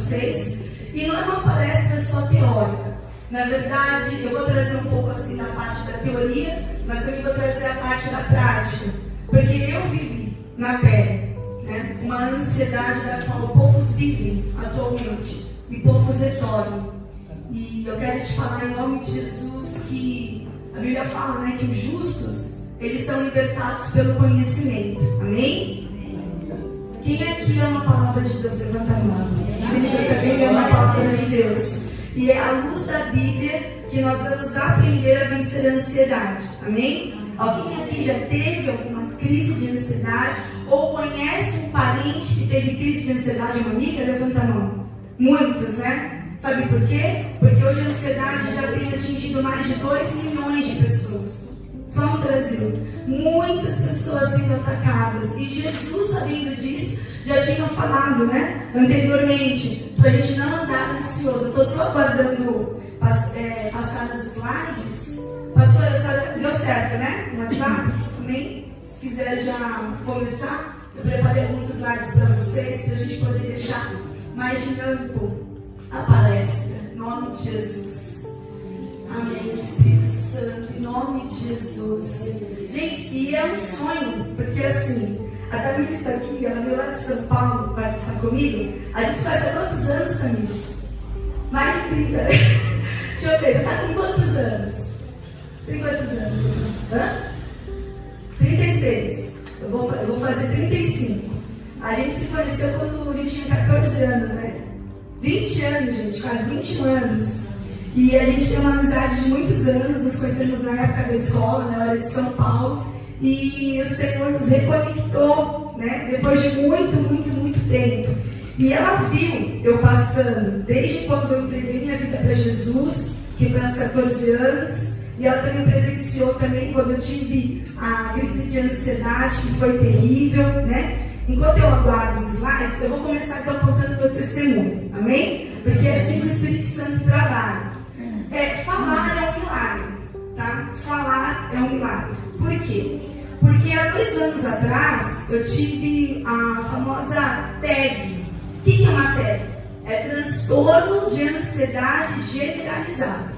vocês. E não é uma palestra só teórica. Na verdade, eu vou trazer um pouco assim da parte da teoria, mas também vou trazer a parte da prática. Porque eu vivi na pele, né, uma ansiedade da qual poucos vivem atualmente e poucos retornam. E eu quero te falar em nome de Jesus que a Bíblia fala, né, que os justos, eles são libertados pelo conhecimento. Amém? Quem aqui ama a palavra de Deus? Levanta a mão. Quem já também ama a palavra de Deus? E é à luz da Bíblia que nós vamos aprender a vencer a ansiedade. Amém? Alguém aqui já teve alguma crise de ansiedade? Ou conhece um parente que teve crise de ansiedade? Uma amiga? Levanta a mão. Muitos, né? Sabe por quê? Porque hoje a ansiedade já tem atingido mais de 2 milhões de pessoas. Só no Brasil. Muitas pessoas sendo atacadas. E Jesus, sabendo disso, já tinha falado, né, anteriormente, para a gente não andar ansioso. Eu estou só aguardando passar os slides. Pastora, a senhora deu certo, né? No WhatsApp? Também? Se quiser já começar, eu preparei alguns slides para vocês, para a gente poder deixar mais dinâmico a palestra. Em nome de Jesus. Amém, Espírito Santo, em nome de Jesus. Gente, e é um sonho, porque assim, a Camila está aqui, ela veio lá de São Paulo participar comigo. A gente faz há quantos anos, Camila? Mais de 30. Deixa eu ver, você está com quantos anos? Você tem quantos anos? Hã? 36. Eu vou fazer 35. A gente se conheceu quando a gente tinha 14 anos, né? 20 anos, gente, quase 20 anos. E a gente tem uma amizade de muitos anos, nos conhecemos na época da escola, né? Eu era de São Paulo. E o Senhor nos reconectou, né? Depois de muito tempo. E ela viu eu passando, desde quando eu entreguei minha vida para Jesus, que foi aos 14 anos. E ela também presenciou também quando eu tive a crise de ansiedade, que foi terrível, né? Enquanto eu aguardo os slides, eu vou começar então contando meu testemunho, amém? Porque é assim que o Espírito Santo trabalha. Falar é um milagre, tá? Falar é um milagre. Por quê? Porque há 2 anos atrás eu tive a famosa TAG. O que é uma TAG? É transtorno de ansiedade generalizada.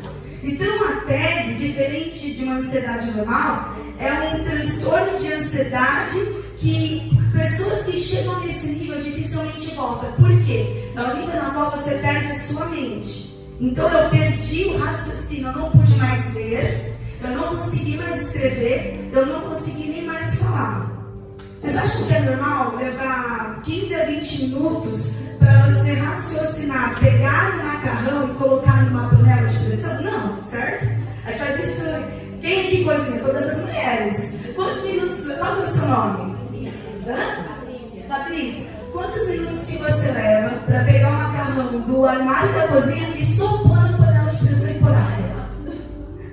Então a TAG, diferente de uma ansiedade normal, é um transtorno de ansiedade que pessoas que chegam nesse nível dificilmente voltam. Por quê? É o nível na qual você perde a sua mente. Então eu perdi o raciocínio, eu não pude mais ler, eu não consegui mais escrever, eu não consegui nem mais falar. Vocês acham que é normal levar 15 a 20 minutos para você raciocinar, pegar um macarrão e colocar numa panela de pressão? Não, certo? A gente faz isso. Quem aqui cozinha? Todas as mulheres. Quantos minutos? Qual é o seu nome? Patrícia. Quantos minutos que você leva para pegar o macarrão do armário da cozinha e sopar na panela de pressão e pôr água?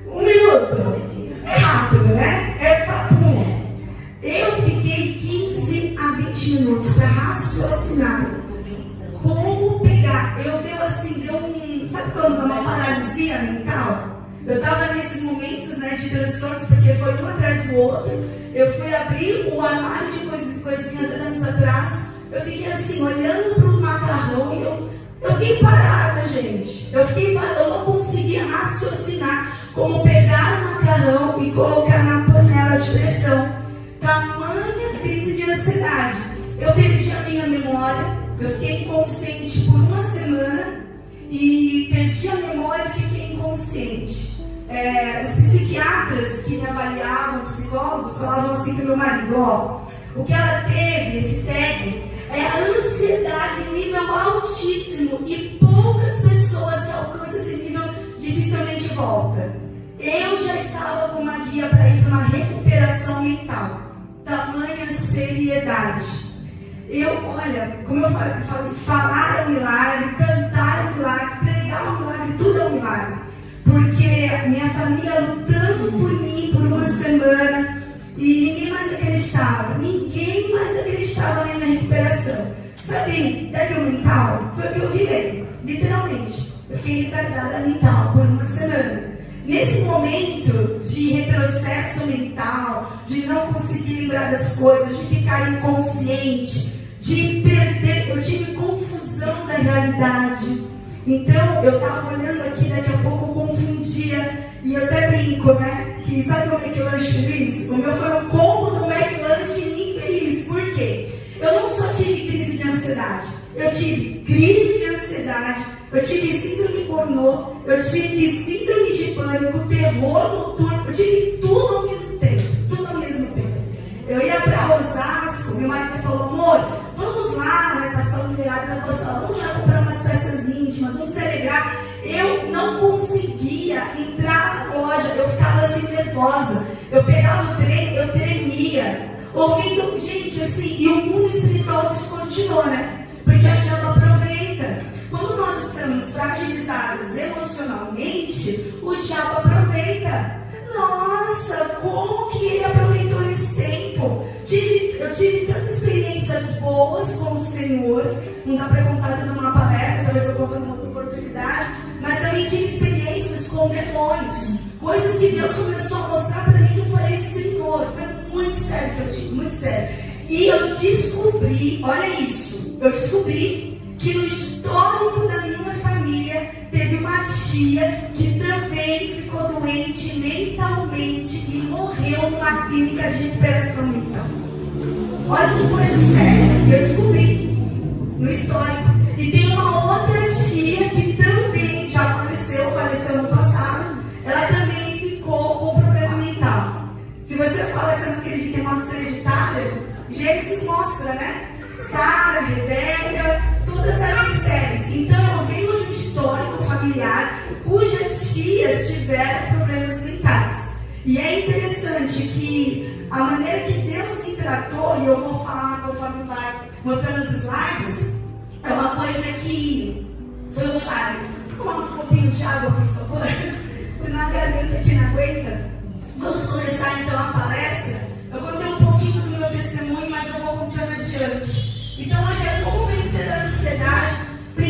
1 minuto. É rápido, né? É papum. Eu fiquei 15 a 20 minutos para raciocinar como pegar. Sabe quando dá uma paralisia mental? Eu estava nesses momentos, né, de transtornos, porque foi um atrás do outro. Eu fui abrir o armário de coisinhas 2 anos atrás. Eu fiquei assim, olhando para o macarrão e eu fiquei parada, gente. Eu não conseguia raciocinar como pegar o macarrão e colocar na panela de pressão. Tamanha crise de ansiedade. Eu perdi a minha memória, eu fiquei inconsciente por 1 semana e perdi a memória e fiquei inconsciente. Os psiquiatras que me avaliavam, psicólogos, falavam assim para o meu marido: ó, o que ela teve, esse TAG, é a ansiedade em nível altíssimo e poucas pessoas que alcançam esse nível dificilmente voltam. Eu já estava com uma guia para ir para uma recuperação mental. Tamanha seriedade. Olha, como eu falei, falar é um milagre, cantar é um milagre, pregar é um milagre, tudo é um milagre. Porque minha família lutando por mim por 1 semana e ninguém mais acreditava na minha recuperação. Sabe, débil mental? Foi o que eu virei, literalmente. Eu fiquei retardada mental por 1 semana. Nesse momento de retrocesso mental, de não conseguir lembrar das coisas, de ficar inconsciente, de perder, eu tive confusão da realidade. Então, eu estava olhando aqui, daqui a pouco eu confundia, e eu até brinco, né? Que sabe o McLanche feliz? O meu foi um combo do McLanche infeliz. Por quê? Eu não só tive crise de ansiedade, eu tive crise de ansiedade, eu tive síndrome pornô, eu tive síndrome de pânico, terror noturno, eu tive tudo ao mesmo tempo, tudo ao mesmo tempo. Eu ia para Osasco, meu marido falou, amor, vamos lá, né, passar o numerado na postal, vamos lá comprar umas peças íntimas, vamos se alegrar. Eu não conseguia entrar na loja, eu ficava assim nervosa, eu pegava o trem, eu tremia, ouvindo, gente, assim, e o mundo espiritual descortinou, né? Porque a diabo aproveita. Quando nós estamos fragilizados emocionalmente, o diabo aproveita. Nossa, como que ele aproveitou nesse tempo? Eu tive tantas experiências boas com o Senhor, não dá para contar tudo numa palestra, talvez eu conte numa outra oportunidade, mas também tive experiências com demônios, coisas que Deus começou a mostrar para mim que eu falei, Senhor, foi muito sério que eu tive, muito sério. E eu descobri, olha isso, eu descobri que no histórico da minha família teve uma tia que também ficou doente mentalmente e morreu numa clínica de recuperação mental. Olha que coisa séria, eu descobri no histórico. E tem uma outra tia que também já faleceu ano passado, ela também ficou com problema mental. Se você fala que você não acredita em morte hereditária, Gênesis mostra, né? Sara, Rebeca, todas as mistérios. Então eu venho de um histórico familiar cujas tias tiveram problemas mentais. E é interessante que a maneira que Deus me tratou, e eu vou falar conforme vai mostrando os slides, é uma coisa que foi um milagre. Vou tomar um copinho de água, por favor? Senão a garganta aqui não aguenta. Vamos começar então a palestra. Eu contei um pouquinho do meu testemunho, mas eu vou contando adiante. Então hoje é como vencer a ansiedade. 1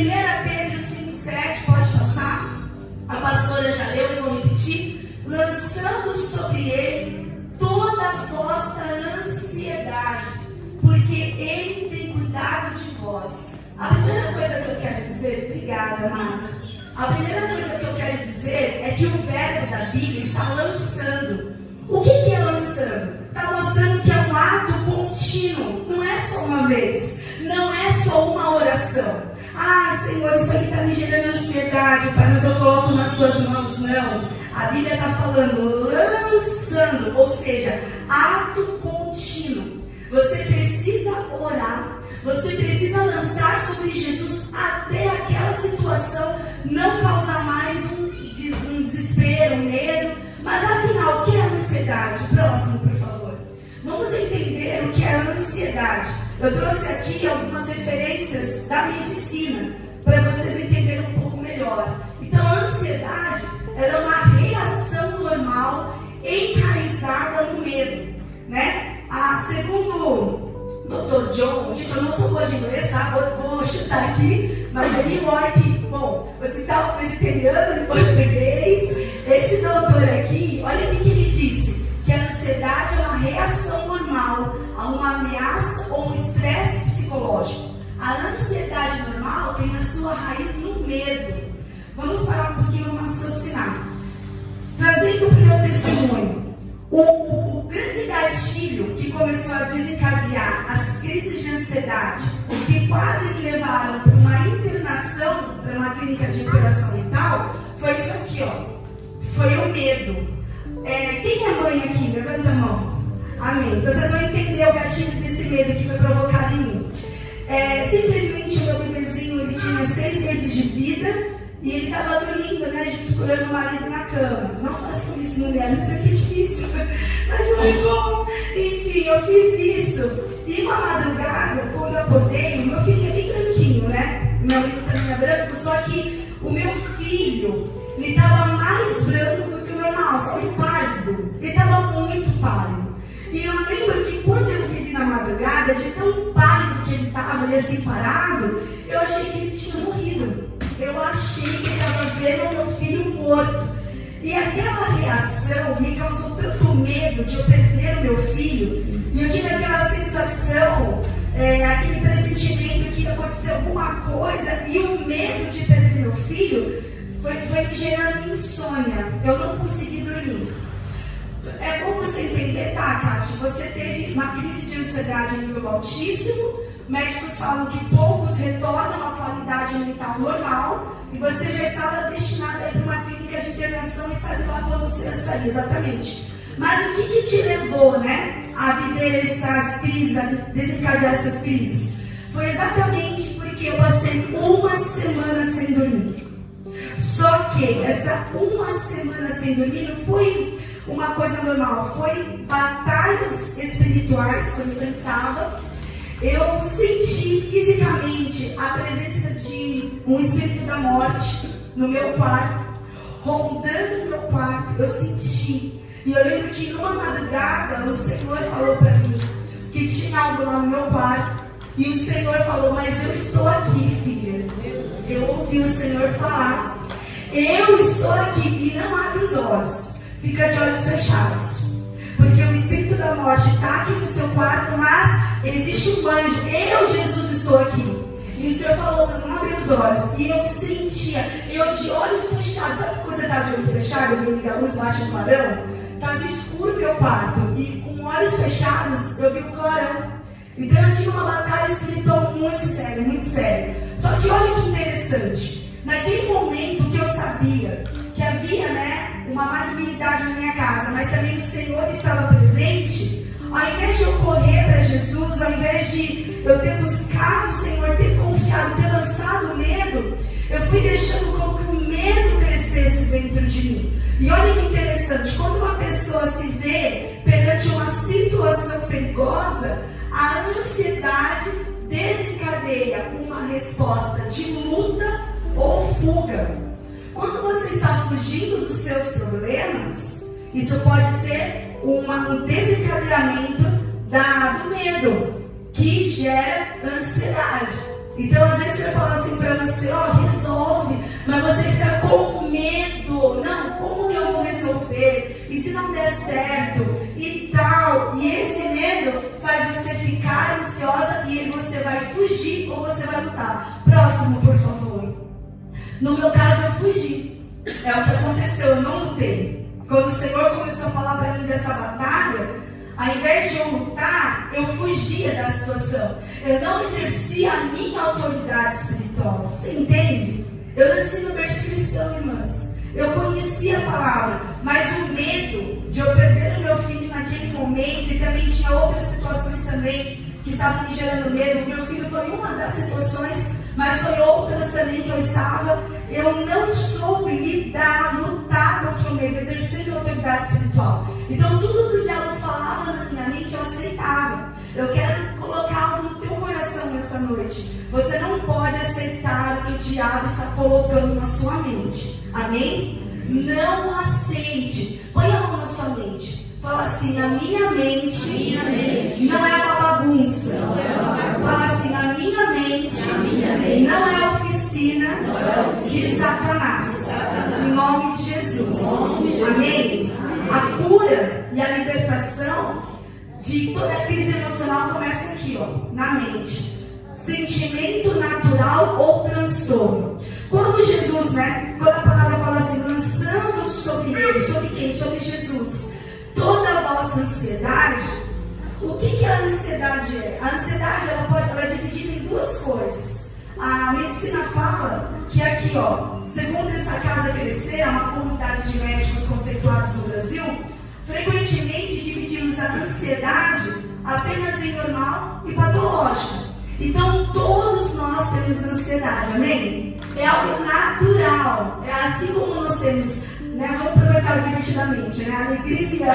Pedro 5,7, pode passar. A pastora já leu e vou repetir. Lançando sobre ele toda a vossa ansiedade, porque ele tem cuidado de vós. A primeira coisa que eu quero dizer, obrigada, amada. A primeira coisa que eu quero dizer é que o verbo da Bíblia está lançando. O que é lançando? Está mostrando que é um ato contínuo, não é só uma vez, não é só uma oração. Ah, Senhor, isso aqui está me gerando ansiedade, Pai, mas eu coloco nas suas mãos. Não, a Bíblia está falando lançando, ou seja, ato contínuo. Você precisa orar, você precisa lançar sobre Jesus até aquela situação não causar mais um desespero, um medo. Mas afinal, o que é a ansiedade? Próximo, por favor. Vamos entender o que é a ansiedade. Eu trouxe aqui algumas referências da medicina para vocês entenderem um pouco melhor. Então, a ansiedade ela é uma reação normal enraizada no medo, né? Segundo Dr. John, gente, eu não sou boa de inglês, tá? Vou chutar aqui, mas é New York, bom, Hospital Presbiteriano em português. Esse doutor aqui, olha o que ele disse, que a ansiedade é uma reação normal a uma ameaça ou um estresse psicológico. A ansiedade normal tem a sua raiz no medo. Vamos parar um pouquinho e raciocinar. Trazendo o meu testemunho, o grande gatilho que começou a desencadear as crises de ansiedade, que quase me levaram para uma internação, para uma clínica de recuperação mental, foi isso aqui, ó. Foi o medo. Quem é mãe aqui? Levanta a mão. Amém. Então vocês vão entender o gatilho desse medo que foi provocado em mim. Simplesmente o meu bebezinho, ele tinha 6 meses de vida e ele estava dormindo, né, junto com o meu marido na cama. Não façam isso, mulheres, isso aqui é difícil, mas não é bom. Enfim, eu fiz isso. E uma madrugada, quando eu acordei, meu filho é bem branquinho, né? Meu marido também é branco, só que o meu filho, ele estava mais branco do que o normal, sabe, pálido. Ele estava muito pálido. E eu lembro que quando eu vi ele na madrugada, de tão pálido que ele estava e assim parado, eu achei que ele tinha morrido. Eu achei que ele estava vendo o meu filho morto. E aquela reação me causou tanto medo de eu perder o meu filho. E eu tive aquela sensação, aquele coisa, e o medo de perder meu filho foi me gerando insônia. Eu não consegui dormir. É bom você entender, tá, Kátia? Você teve uma crise de ansiedade em nível altíssimo, médicos falam que poucos retornam à qualidade mental normal, e você já estava destinada a ir para uma clínica de internação e sabe lá quando você ia sair, exatamente. Mas o que te levou, né, a viver essas crises, a desencadear essas crises? Foi exatamente porque eu passei uma semana sem dormir. Só que essa uma semana sem dormir não foi uma coisa normal, foi batalhas espirituais que eu enfrentava. Eu senti fisicamente a presença de um espírito da morte no meu quarto, rondando o meu quarto. Eu senti. E eu lembro que numa madrugada o Senhor falou para mim que tinha algo lá no meu quarto. E o Senhor falou, mas eu estou aqui, filha. Eu ouvi o Senhor falar, eu estou aqui, e não abre os olhos. Fica de olhos fechados. Porque o espírito da morte está aqui no seu quarto, mas existe um anjo. Eu, Jesus, estou aqui. E o Senhor falou para não abrir os olhos. E eu sentia, eu de olhos fechados. Sabe quando você está de olho fechado, eu ligo a luz, bate um clarão? Estava escuro meu quarto. E com olhos fechados, eu vi um clarão. Então eu tinha uma batalha espiritual muito séria. Só que olha que interessante. Naquele momento que eu sabia que havia, né, uma malignidade na minha casa, mas também o Senhor estava presente, ao invés de eu correr para Jesus, ao invés de eu ter buscado o Senhor, ter confiado, ter lançado o medo, eu fui deixando como que o medo crescesse dentro de mim. E olha que interessante, quando uma pessoa se vê perante uma situação perigosa, a ansiedade desencadeia uma resposta de luta ou fuga. Quando você está fugindo dos seus problemas, isso pode ser um desencadeamento do medo, que gera ansiedade. Então, às vezes, você fala assim para você, resolve, mas você fica com medo. Não, como que eu vou resolver? E se não der certo? E tal. E esse medo faz você ficar ansiosa e você vai fugir ou você vai lutar. Próximo, por favor. No meu caso, eu fugi. É o que aconteceu, eu não lutei. Quando o Senhor começou a falar para mim dessa batalha, ao invés de eu lutar, eu fugia da situação. Eu não exercia a minha autoridade espiritual. Você entende? Eu nasci no berço cristão, irmãs. Eu conhecia a palavra, mas o medo de eu perder o meu filho naquele momento, e também tinha outras situações também que estavam me gerando medo. O meu filho foi uma das situações, mas foi outras também que eu estava. Eu não soube lutar contra o medo, exercer minha autoridade espiritual. Então tudo que o diabo falava na minha mente, eu aceitava. Eu quero colocar algo no teu coração nessa noite. Você não pode aceitar o que o diabo está colocando na sua mente. Amém? Não aceite. Põe a mão na sua mente. Fala assim, na minha mente não é uma bagunça. Fala assim, na minha mente não é oficina de Satanás. Em nome de Jesus. Amém? A cura e a libertação de toda a crise emocional começa aqui, na mente. Sentimento natural ou transtorno. Quando Jesus, quando a palavra fala assim, lançando sobre ele, sobre quem? Sobre Jesus, toda a vossa ansiedade. O que a ansiedade é? A ansiedade ela é dividida em duas coisas. A medicina fala que aqui, segundo essa Casa Crescer, uma comunidade de médicos conceituados no Brasil, frequentemente dividimos a ansiedade apenas em normal e patológica. Então todos nós temos ansiedade, amém? É algo natural. É assim como nós temos, vamos aproveitar divertidamente, alegria,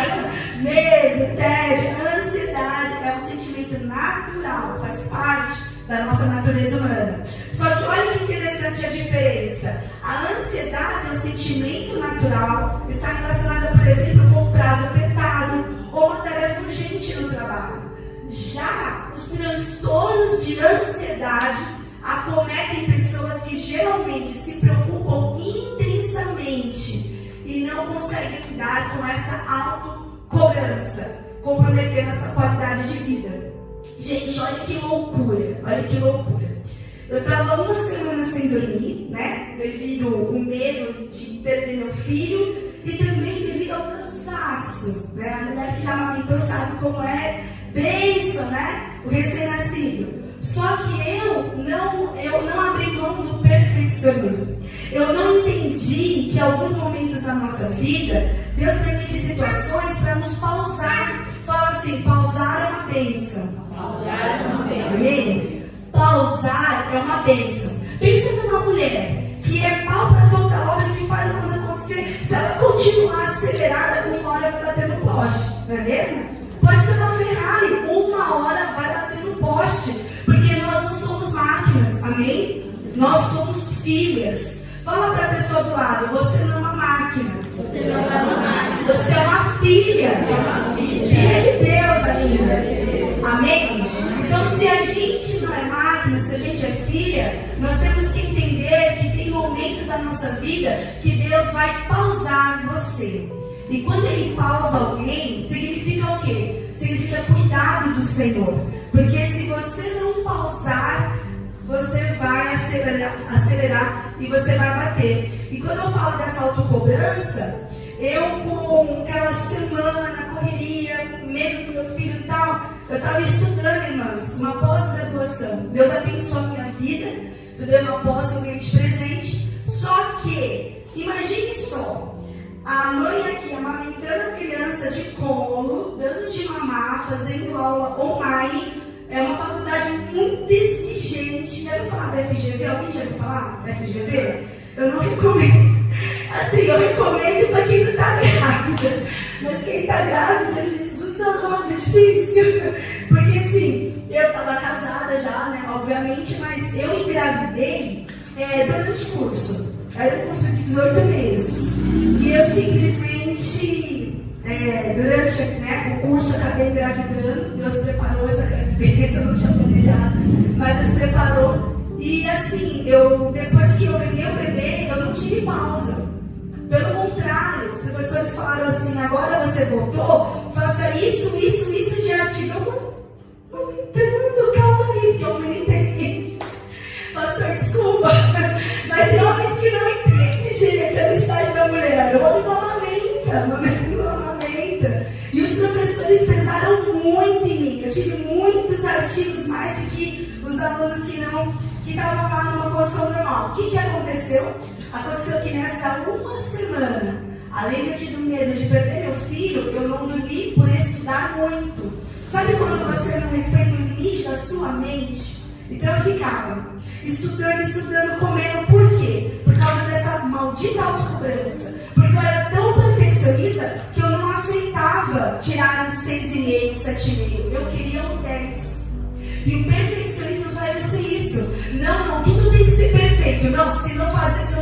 medo, tédio, ansiedade. É um sentimento natural, faz parte da nossa natureza humana. Só que olha que interessante a diferença. A ansiedade é um sentimento natural, está relacionada, por exemplo, com um prazo apertado ou uma tarefa urgente no trabalho. Já os transtornos de ansiedade acometem pessoas que geralmente se preocupam intensamente e não conseguem lidar com essa autocobrança, comprometendo a sua qualidade de vida. Gente, olha que loucura, olha que loucura. Eu estava uma semana sem dormir, né? Devido ao medo de perder meu filho e também devido ao cansaço, né? A mulher que já amamentou sabe como é bênção, né? O recém-nascido. Só que eu não abri mão do perfeccionismo. Eu não entendi que em alguns momentos da nossa vida, Deus permite situações para nos pausar. Fala assim, pausar é uma bênção. Pausar é uma bênção. Amém? Pausar é uma bênção. Pensa numa mulher que é pau para toda obra, que faz a coisa acontecer. Se ela continuar acelerada, uma hora vai bater no poste, não é mesmo? Pode ser uma Ferrari, uma hora vai bater no poste, porque nós não somos máquinas, amém? Nós somos filhas. Fala para a pessoa do lado, você não é uma máquina. Você não é uma máquina. Você é uma filha. Filha de Deus ainda. Amém? Então, se a gente não é máquina, se a gente é filha, nós temos que entender que tem momentos da nossa vida que Deus vai pausar você. E quando Ele pausa alguém, significa o quê? Significa cuidado do Senhor. Porque se você não pausar, você vai acelerar e você vai bater. E quando eu falo dessa autocobrança, eu com aquela semana, correria, medo do meu filho e tal, eu estava estudando, irmãs, uma pós-graduação. Deus abençoou a minha vida, estudei uma pós, eu ganhei de presente. Só que, imagine só, a mãe aqui amamentando a criança de colo, dando de mamar, fazendo aula online. É uma faculdade muito exigente. Já ouviu falar da FGV? Alguém já ouviu falar da FGV? Eu não recomendo. Assim, eu recomendo para quem não está grávida. Mas quem está grávida, Jesus amado, é difícil. Porque assim, eu estava casada já, né? Obviamente, mas eu engravidei durante o curso. Era um curso de 18 meses. E eu simplesmente, durante o curso, acabei engravidando. Deus preparou essa gravidez, eu não tinha planejado, mas Deus preparou. E assim, depois que eu ganhei o bebê, eu não tive pausa. Pelo contrário, os professores falaram assim, agora você voltou, faça isso de artigo. Não entendo, calma aí, porque o menino entende. Pastor, desculpa, mas tem homens que não entendem, gente, a necessidade da mulher. O homem não amamenta. E os professores pesaram muito em mim. Eu tive muitos artigos mais do que os alunos que estavam lá numa condição normal. O que aconteceu? Aconteceu que nessa uma semana, além de eu ter medo de perder meu filho, eu não dormi por estudar muito. Sabe quando você não respeita o limite da sua mente? Então eu ficava estudando, comendo. Por quê? Por causa dessa maldita autocobrança. Porque eu era tão perfeccionista que eu não aceitava tirar um 6,5, 7,5. Eu queria um 10. E o perfeccionismo vai ser isso. Não, tudo tem que ser perfeito. Não, se eu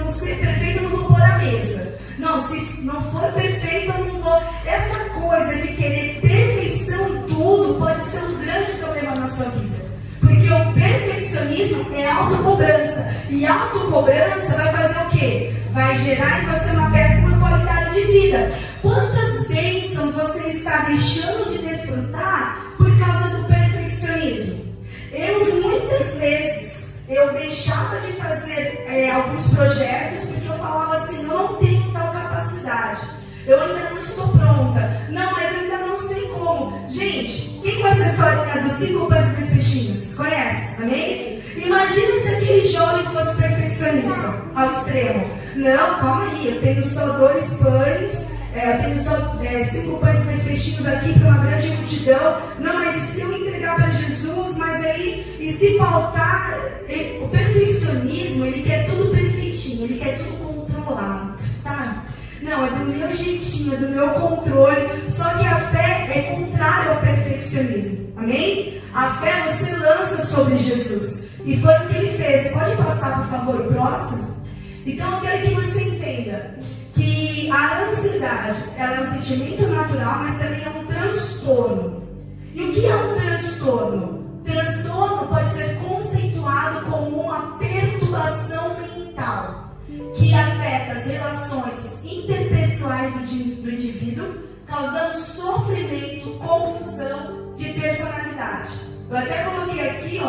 não ser perfeito, eu não vou pôr a mesa. Não, se não for perfeito, eu não vou. Essa coisa de querer perfeição em tudo pode ser um grande problema na sua vida. Porque o perfeccionismo é autocobrança. E autocobrança vai fazer o quê? Vai gerar em você uma péssima qualidade de vida. Quantas bênçãos você está deixando de desfrutar por causa do perfeccionismo? Muitas vezes, eu deixava de fazer alguns projetos porque eu falava assim, não tenho tal capacidade. Eu ainda não estou pronta. Não, mas eu ainda não sei como. Gente, quem conhece a história dos 5 pães e 2 peixinhos? Conhece? Amém? Imagina se aquele jovem fosse perfeccionista ao extremo. Não, calma aí, eu tenho só 2 pães, eu tenho só 5 pães e 2 peixinhos aqui para uma grande multidão. Não, mas e se eu entregar para Jesus? Mas aí, e se faltar? O perfeccionismo, ele quer tudo perfeitinho, ele quer tudo controlado, sabe? Não, é do meu jeitinho, é do meu controle. Só que a fé é contrária ao perfeccionismo. Amém? A fé você lança sobre Jesus. E foi o que ele fez. Pode passar, por favor, o próximo? Então eu quero que você entenda que a ansiedade, ela é um sentimento natural, mas também é um transtorno. E o que é um transtorno? Transtorno pode ser conceituado como uma perturbação mental que afeta as relações interpessoais do indivíduo, causando sofrimento, confusão de personalidade. Eu até coloquei aqui,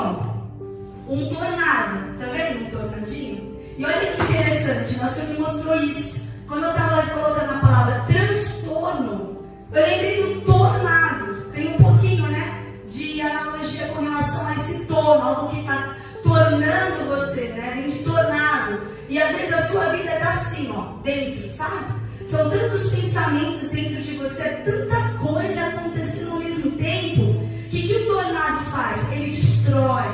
um tornado. Tá vendo um tornadinho? E olha que interessante, nosso Senhor me mostrou isso. Quando eu estava colocando a palavra transtorno, eu lembrei do tornado. Tem um pouquinho, né, de analogia com relação a esse torno, algo que está tornando você, né? Vem de tornado. E às vezes a sua vida está assim, ó, dentro, sabe? São tantos pensamentos dentro de você, tanta coisa acontecendo ao mesmo tempo, que o tornado faz? Ele destrói.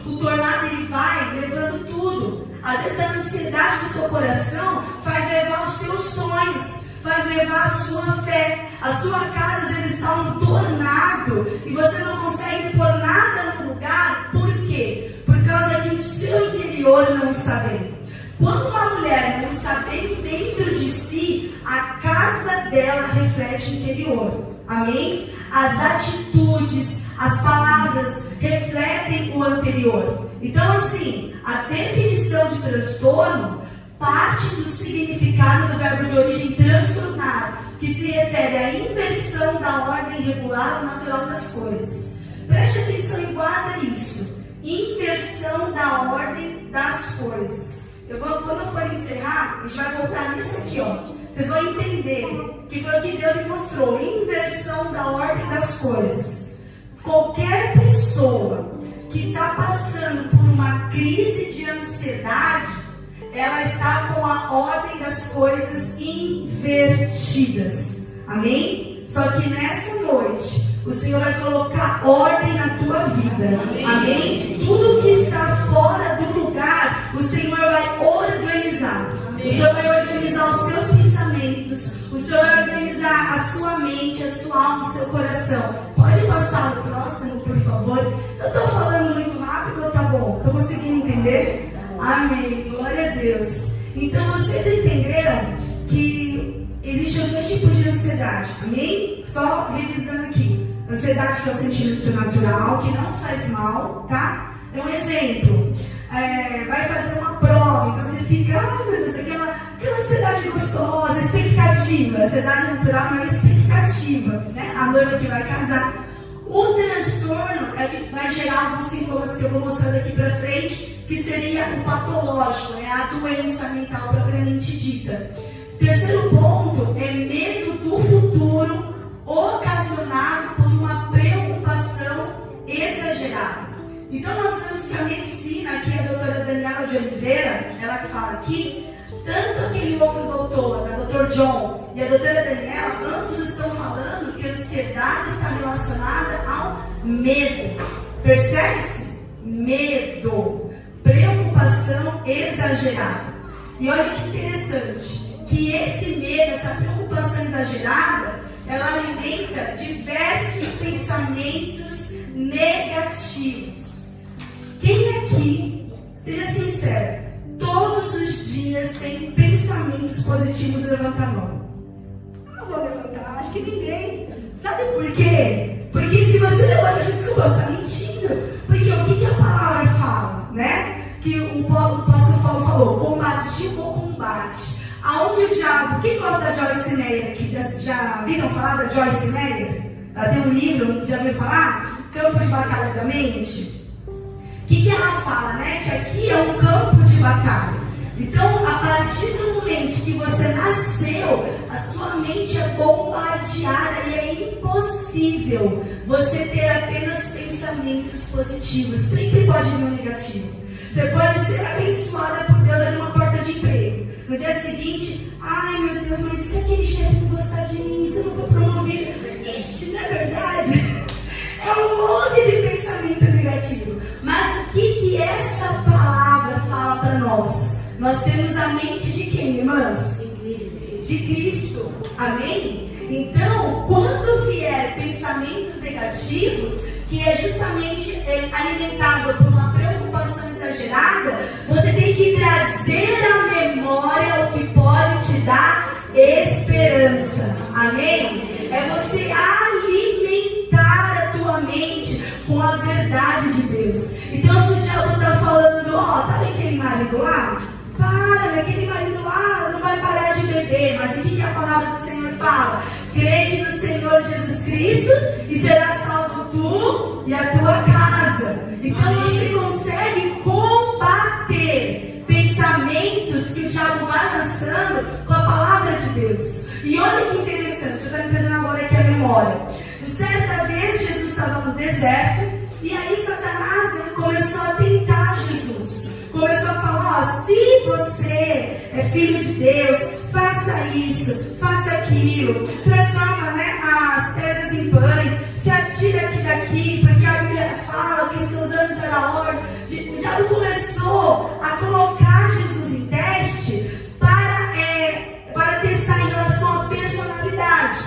O tornado, ele vai levando tudo. Às vezes a ansiedade do seu coração faz levar os teus sonhos, faz levar a sua fé. A sua casa às vezes está um tornado e você não consegue pôr nada no lugar. Por quê? Por causa que o seu interior não está bem. Quando uma mulher não está bem dentro de si, a casa dela reflete o interior. Amém? As atitudes, as palavras refletem o anterior. Então, assim, a definição de transtorno parte do significado do verbo de origem transtornar, que se refere à inversão da ordem regular ou natural das coisas. Preste atenção e guarda isso. Inversão da ordem das coisas. Quando eu for encerrar, a gente vai voltar nisso aqui, ó. Vocês vão entender que foi o que Deus me mostrou. Inversão da ordem das coisas. Qualquer pessoa que está passando por uma crise de ansiedade, ela está com a ordem das coisas invertidas. Amém? Só que nessa noite, o Senhor vai colocar ordem na tua vida. Amém? Tudo que está fora do lugar, o Senhor vai organizar. O Senhor vai organizar os seus pensamentos. O Senhor vai organizar a sua mente, a sua alma, o seu coração. Pode passar o próximo, por favor. Eu estou falando muito rápido ou tá bom? Estão conseguindo entender? Amém. Glória a Deus. Então vocês entenderam que existem dois tipos de ansiedade. Amém? Só revisando aqui. Ansiedade, que é o sentimento natural, que não faz mal, tá? É um exemplo. Vai fazer uma prova, então você fica, meu Deus, aquela ansiedade gostosa, expectativa. Ansiedade natural, mas expectativa, né? A noiva que vai casar. O transtorno é que vai gerar alguns sintomas que eu vou mostrando aqui pra frente, que seria o patológico, né? A doença mental propriamente dita. Terceiro ponto é medo do futuro, ocasionado por uma preocupação exagerada. Então nós vemos que a medicina, aqui a doutora Daniela de Oliveira, ela que fala aqui, tanto aquele outro doutor, a doutor John e a doutora Daniela, ambos estão falando que a ansiedade está relacionada ao medo. Percebe-se? Medo, preocupação exagerada. E olha que interessante, que esse medo, essa preocupação exagerada, ela alimenta diversos pensamentos negativos. Quem aqui, seja sincero, todos os dias tem pensamentos positivos? Levanta a mão. Não vou levantar, acho que ninguém. Sabe por quê? Porque se você levanta, você está mentindo. Porque o que a palavra fala, né? Que o pastor Paulo falou, combati o bom combate. Aonde o diabo, quem gosta da Joyce Meyer aqui? Já viram falar da Joyce Meyer? Ela tem um livro, já viram falar? Campo de Batalha da Mente. O que ela fala, né? Que aqui é um campo de batalha. Então, a partir do momento que você nasceu, a sua mente é bombardeada e é impossível você ter apenas pensamentos positivos. Sempre pode vir um negativo. Você pode ser abençoada por Deus ali numa porta de emprego. No dia seguinte, ai meu Deus, mas se aquele chefe não gostar de mim, se eu não for promovido, ixi, não é verdade? É um monte de pensamento negativo. Mas o que essa palavra fala para nós? Nós temos a mente de quem, irmãs? De Cristo. Amém? Então, quando vier pensamentos negativos, que é justamente alimentado por uma preocupação exagerada, você tem que trazer à memória o que pode te dar esperança. Amém? É você alimentar a tua mente com a verdade de Deus. Então, se o diabo está falando, ó, tá vendo aquele marido lá? Para, aquele marido lá não vai parar de beber. Mas o que a palavra do Senhor fala? Crede no Senhor Jesus Cristo e será salvo tu e a tua casa. Então você consegue Deus. E olha que interessante, eu estou me trazendo agora aqui a memória. Certa vez Jesus estava no deserto e aí Satanás, né, começou a tentar Jesus. Começou a falar, ó, se você é filho de Deus, faça isso, faça aquilo, transforma, né, as pedras em pães, se atira aqui daqui, porque a Bíblia fala que os teus anjos darão ordem. O diabo começou a colocar Jesus em teste para testar em relação à personalidade.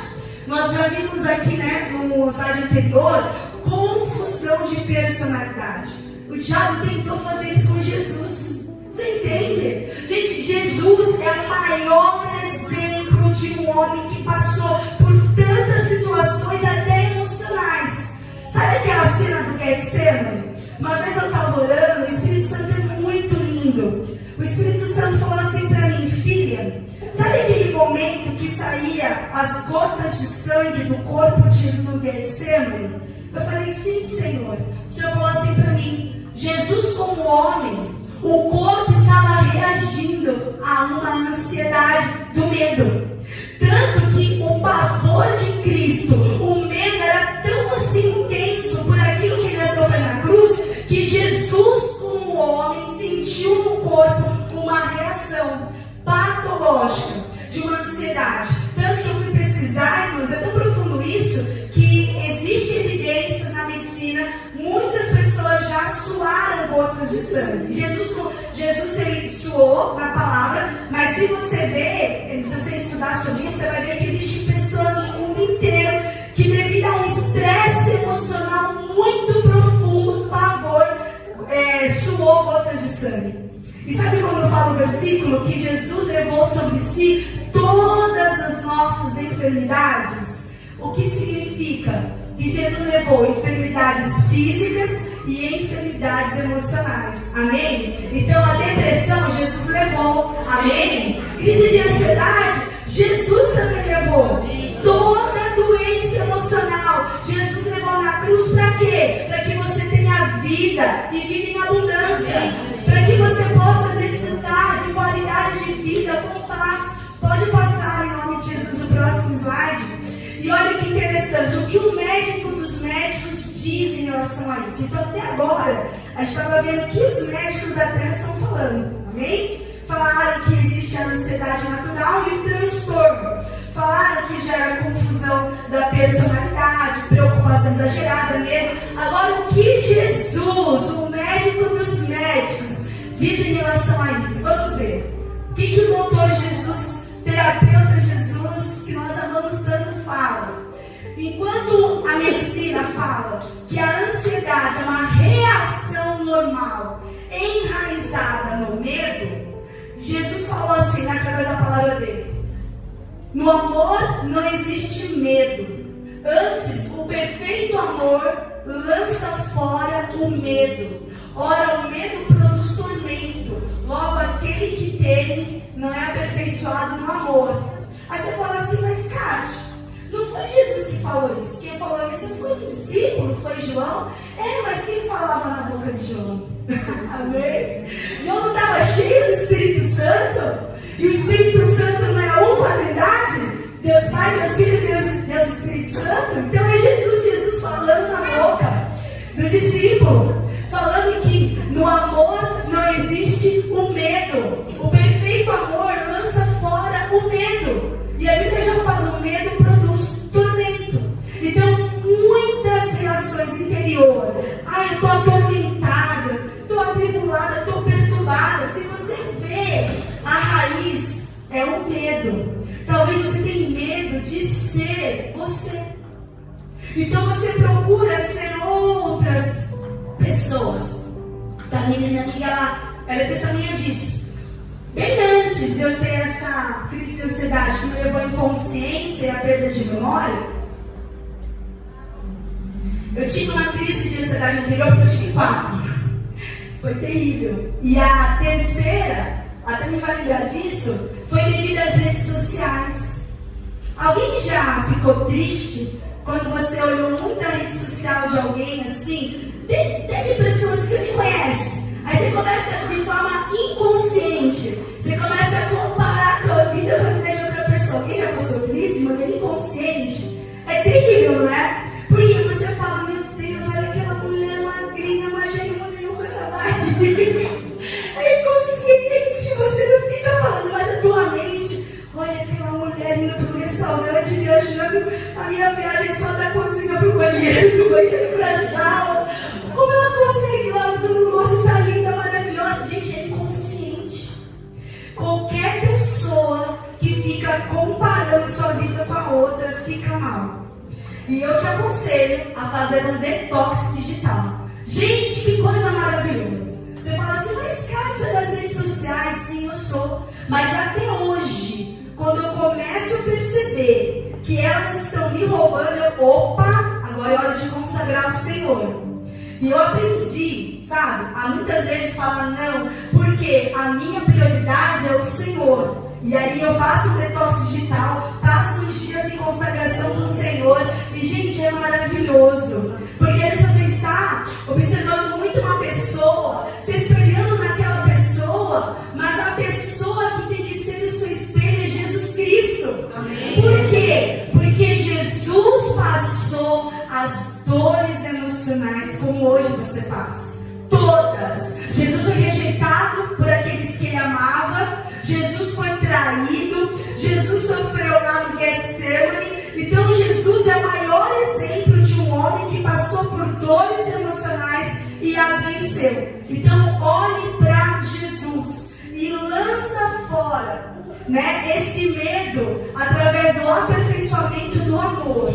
Nós já vimos aqui, né, no slide anterior, confusão de personalidade. O diabo tentou fazer isso com Jesus. Você entende? Gente, Jesus é o maior exemplo de um homem que passou por tantas situações, até emocionais. Sabe aquela cena do Getsemane? Uma vez eu estava orando, o Espírito Santo é muito lindo. O Espírito Santo falou assim para mim, filha, sabe aquele momento que saía as gotas de sangue do corpo de Jesus no Getsemane? Eu falei, sim, Senhor. O Senhor falou assim para mim, Jesus como homem, o corpo estava reagindo a uma ansiedade do medo. Tanto que o pavor de Cristo, o medo era tão assim intenso por aquilo que ele sofreu na cruz, que Jesus como homem sentiu no corpo uma reação patológica de uma ansiedade. Tanto que eu fui pesquisar, irmãos, é tão profundo isso, que existe evidências na medicina, muitas pessoas já suaram gotas de sangue. Jesus ele suou na palavra, mas se você ver, se você estudar sobre isso, você vai ver que existem pessoas no mundo inteiro que devido a um estresse emocional muito profundo, pavor, suou gotas de sangue. E sabe quando eu falo o versículo que Jesus levou sobre si todas as nossas enfermidades? O que significa? Que Jesus levou enfermidades físicas e enfermidades emocionais. Amém? Então a depressão Jesus levou. Amém? Crise de ansiedade, Jesus também levou. Toda doença emocional, Jesus levou na cruz para quê? Para que você tenha vida e vida em abundância. Para que você possa desfrutar de qualidade de vida com paz. Pode passar em nome de Jesus o próximo slide. E olha que interessante, o que o médico dos médicos diz em relação a isso. Então até agora, a gente estava vendo o que os médicos da Terra estão falando. Amém? Falaram que existe a ansiedade natural e o transtorno. Falaram que gera confusão da personalidade, preocupação exagerada, medo. Agora o que Jesus, o médico dos médicos, diz em relação a isso? Vamos ver. O que o doutor Jesus, terapeuta Jesus, que nós amamos tanto, fala? Enquanto a medicina fala que a ansiedade é uma reação normal, enraizada no medo, Jesus falou assim, através da palavra dele: no amor não existe medo. Antes, o perfeito amor lança fora o medo. Ora, o medo produz tormento. Logo, aquele que teme não é aperfeiçoado no amor. Aí você fala assim, mas Cátia, não foi Jesus que falou isso. Quem falou isso foi um discípulo, foi João. Mas quem falava na boca de João? Amém? João não estava cheio do Espírito Santo? E o Espírito Santo não é um com a Trindade? Deus Pai, Deus Filho, Deus Espírito Santo? Então é Jesus falando na boca do discípulo, falando que no amor não existe o medo. O perfeito amor lança fora o medo. E a Bíblia já fala, o medo produz tormento. Então, muitas reações interiores. Eu estou atormentada, estou atribulada, estou perturbada. Se você vê, a raiz é o medo. Talvez você tenha medo de ser você. Então você procura ser outras pessoas. A menina aqui, ela é testemunha disso. Bem antes de eu ter essa crise de ansiedade que me levou à inconsciência e à perda de memória, eu tive uma crise de ansiedade anterior, porque eu tive 4. Foi terrível. E a terceira, até me vai lembrar disso, foi devido às redes sociais. Alguém já ficou triste quando você olhou muita rede social de alguém assim? Teve pessoas que você nem conhece. Aí você começa de forma inconsciente, você começa a comparar a tua vida com a vida de outra pessoa. Quem já É terrível, não é? Porque você fala, meu Deus, olha aquela mulher magrinha, mas já não nenhuma coisa mais. É inconsciente, você não fica falando, mas a tua mente, olha aquela mulher indo pro restaurante, viajando, a minha viagem só da cozinha pro banheiro, do banheiro pra sala. Como ela consegue ir lavando louça, tá linda, maravilhosa? Gente, é inconsciente. Qualquer pessoa que fica comparando sua vida com a outra fica mal. E eu te aconselho a fazer um detox digital. Gente, que coisa maravilhosa. Você fala assim, mas cara, você é das redes sociais? Sim, eu sou. Mas até hoje, quando eu começo a perceber que elas estão me roubando, opa, agora é hora de consagrar o Senhor. E eu aprendi, sabe, a muitas vezes falar não, porque a minha prioridade é o Senhor. E aí eu faço um detox digital, passo uns dias em consagração com o Senhor. E, gente, é maravilhoso. Porque aí você está observando muito uma pessoa, se espelhando naquela pessoa, mas a pessoa que tem que ser o seu espelho é Jesus Cristo. Amém. Por quê? Porque Jesus passou as dores emocionais como hoje você passa. Todas. Jesus foi rejeitado por aqueles que ele amava. Jesus foi traído. Jesus sofreu lá no Getsemane. Então Jesus é o maior exemplo de um homem que passou por dores emocionais e as venceu. Então olhe para Jesus e lança fora, né, esse medo através do aperfeiçoamento do amor.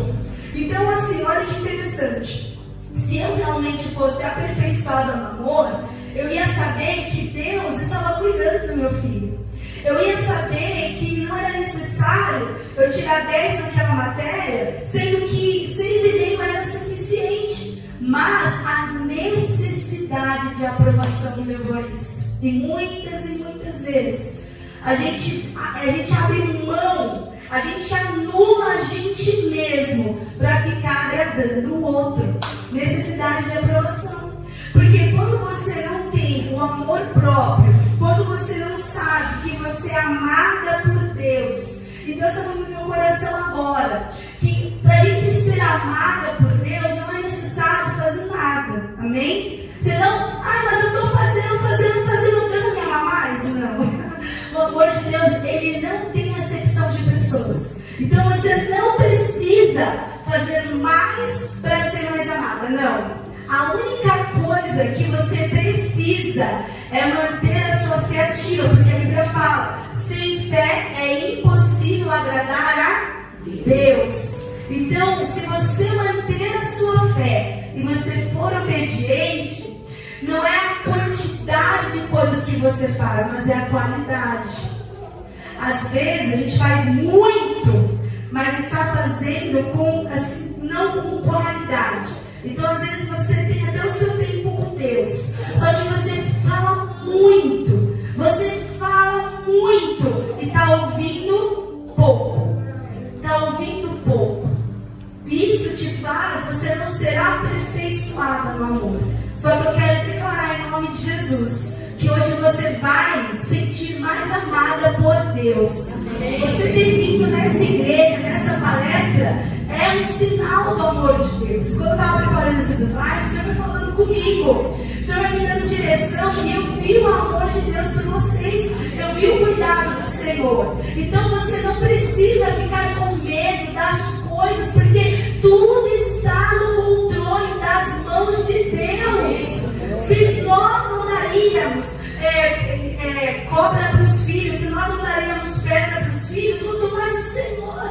Então assim, olha que interessante. Se eu realmente fosse aperfeiçoada no amor, eu ia saber que Deus estava cuidando do meu filho. Eu ia saber que não era necessário eu tirar 10 naquela matéria, sendo que 6,5 era suficiente. Mas a necessidade de aprovação me levou a isso. E muitas vezes a gente abre mão, a gente anula a gente mesmo para ficar agradando o outro. Necessidade de aprovação. Porque quando você não tem o amor próprio, quando você não sabe que você é amada por Deus, e Deus está falando no meu coração agora, que para a gente ser amada por Deus não é necessário fazer nada, amém? Senão, mas eu estou fazendo, Deus não me ama mais? Não. O amor de Deus, ele não tem acepção de pessoas. Então você não precisa fazer mais para ser mais amada, não. A única coisa que você precisa é manter a sua fé ativa, porque a Bíblia fala, sem fé é impossível agradar a Deus. Então, se você manter a sua fé e você for obediente, não é a quantidade de coisas que você faz, mas é a qualidade. Às vezes a gente faz muito, mas está fazendo com, assim, não com qualidade. Então, às vezes, você tem até o seu tempo com Deus. Só que você fala muito. E está ouvindo pouco. Isso te faz você não ser aperfeiçoada no amor. Só que eu quero declarar em nome de Jesus que hoje você vai sentir mais amada por Deus. Você ter vindo nessa igreja, nessa palestra, é um sinal do amor de Deus. Quando eu estava preparando esses slides, o Senhor foi falando comigo. O Senhor vai me dando direção e eu vi o amor de Deus por vocês. Eu vi o cuidado do Senhor. Então você não precisa ficar com medo das coisas, porque tudo está no controle das mãos de Deus. Se nós não daríamos cobra para os filhos, se nós não daríamos pedra para os filhos, quanto mais o Senhor.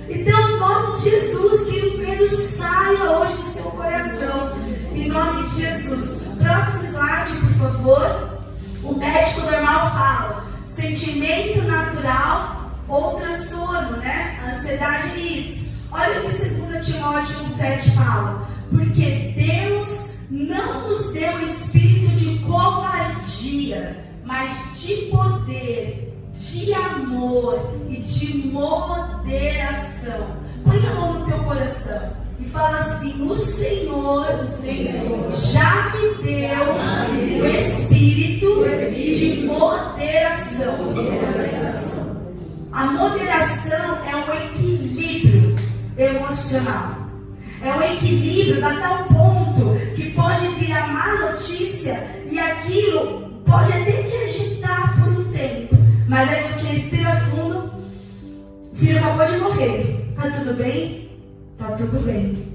Então, em nome de Jesus, que o medo saia hoje do seu coração. Em nome de Jesus. Próximo slide, por favor. O médico normal fala sentimento natural ou transtorno, né? Ansiedade é isso. Olha o que 2 Timóteo 1,7 fala. Porque Deus não nos deu espírito de covardia, mas de poder, de amor e de moderação. Põe a mão no teu coração e fala assim: o Senhor já me deu o espírito de moderação. A moderação é um equilíbrio emocional. É um equilíbrio a tal ponto que pode vir a má notícia e aquilo pode até te agitar por um tempo. Mas aí você respira fundo, o filho acabou de morrer. Tá tudo bem? Tá tudo bem.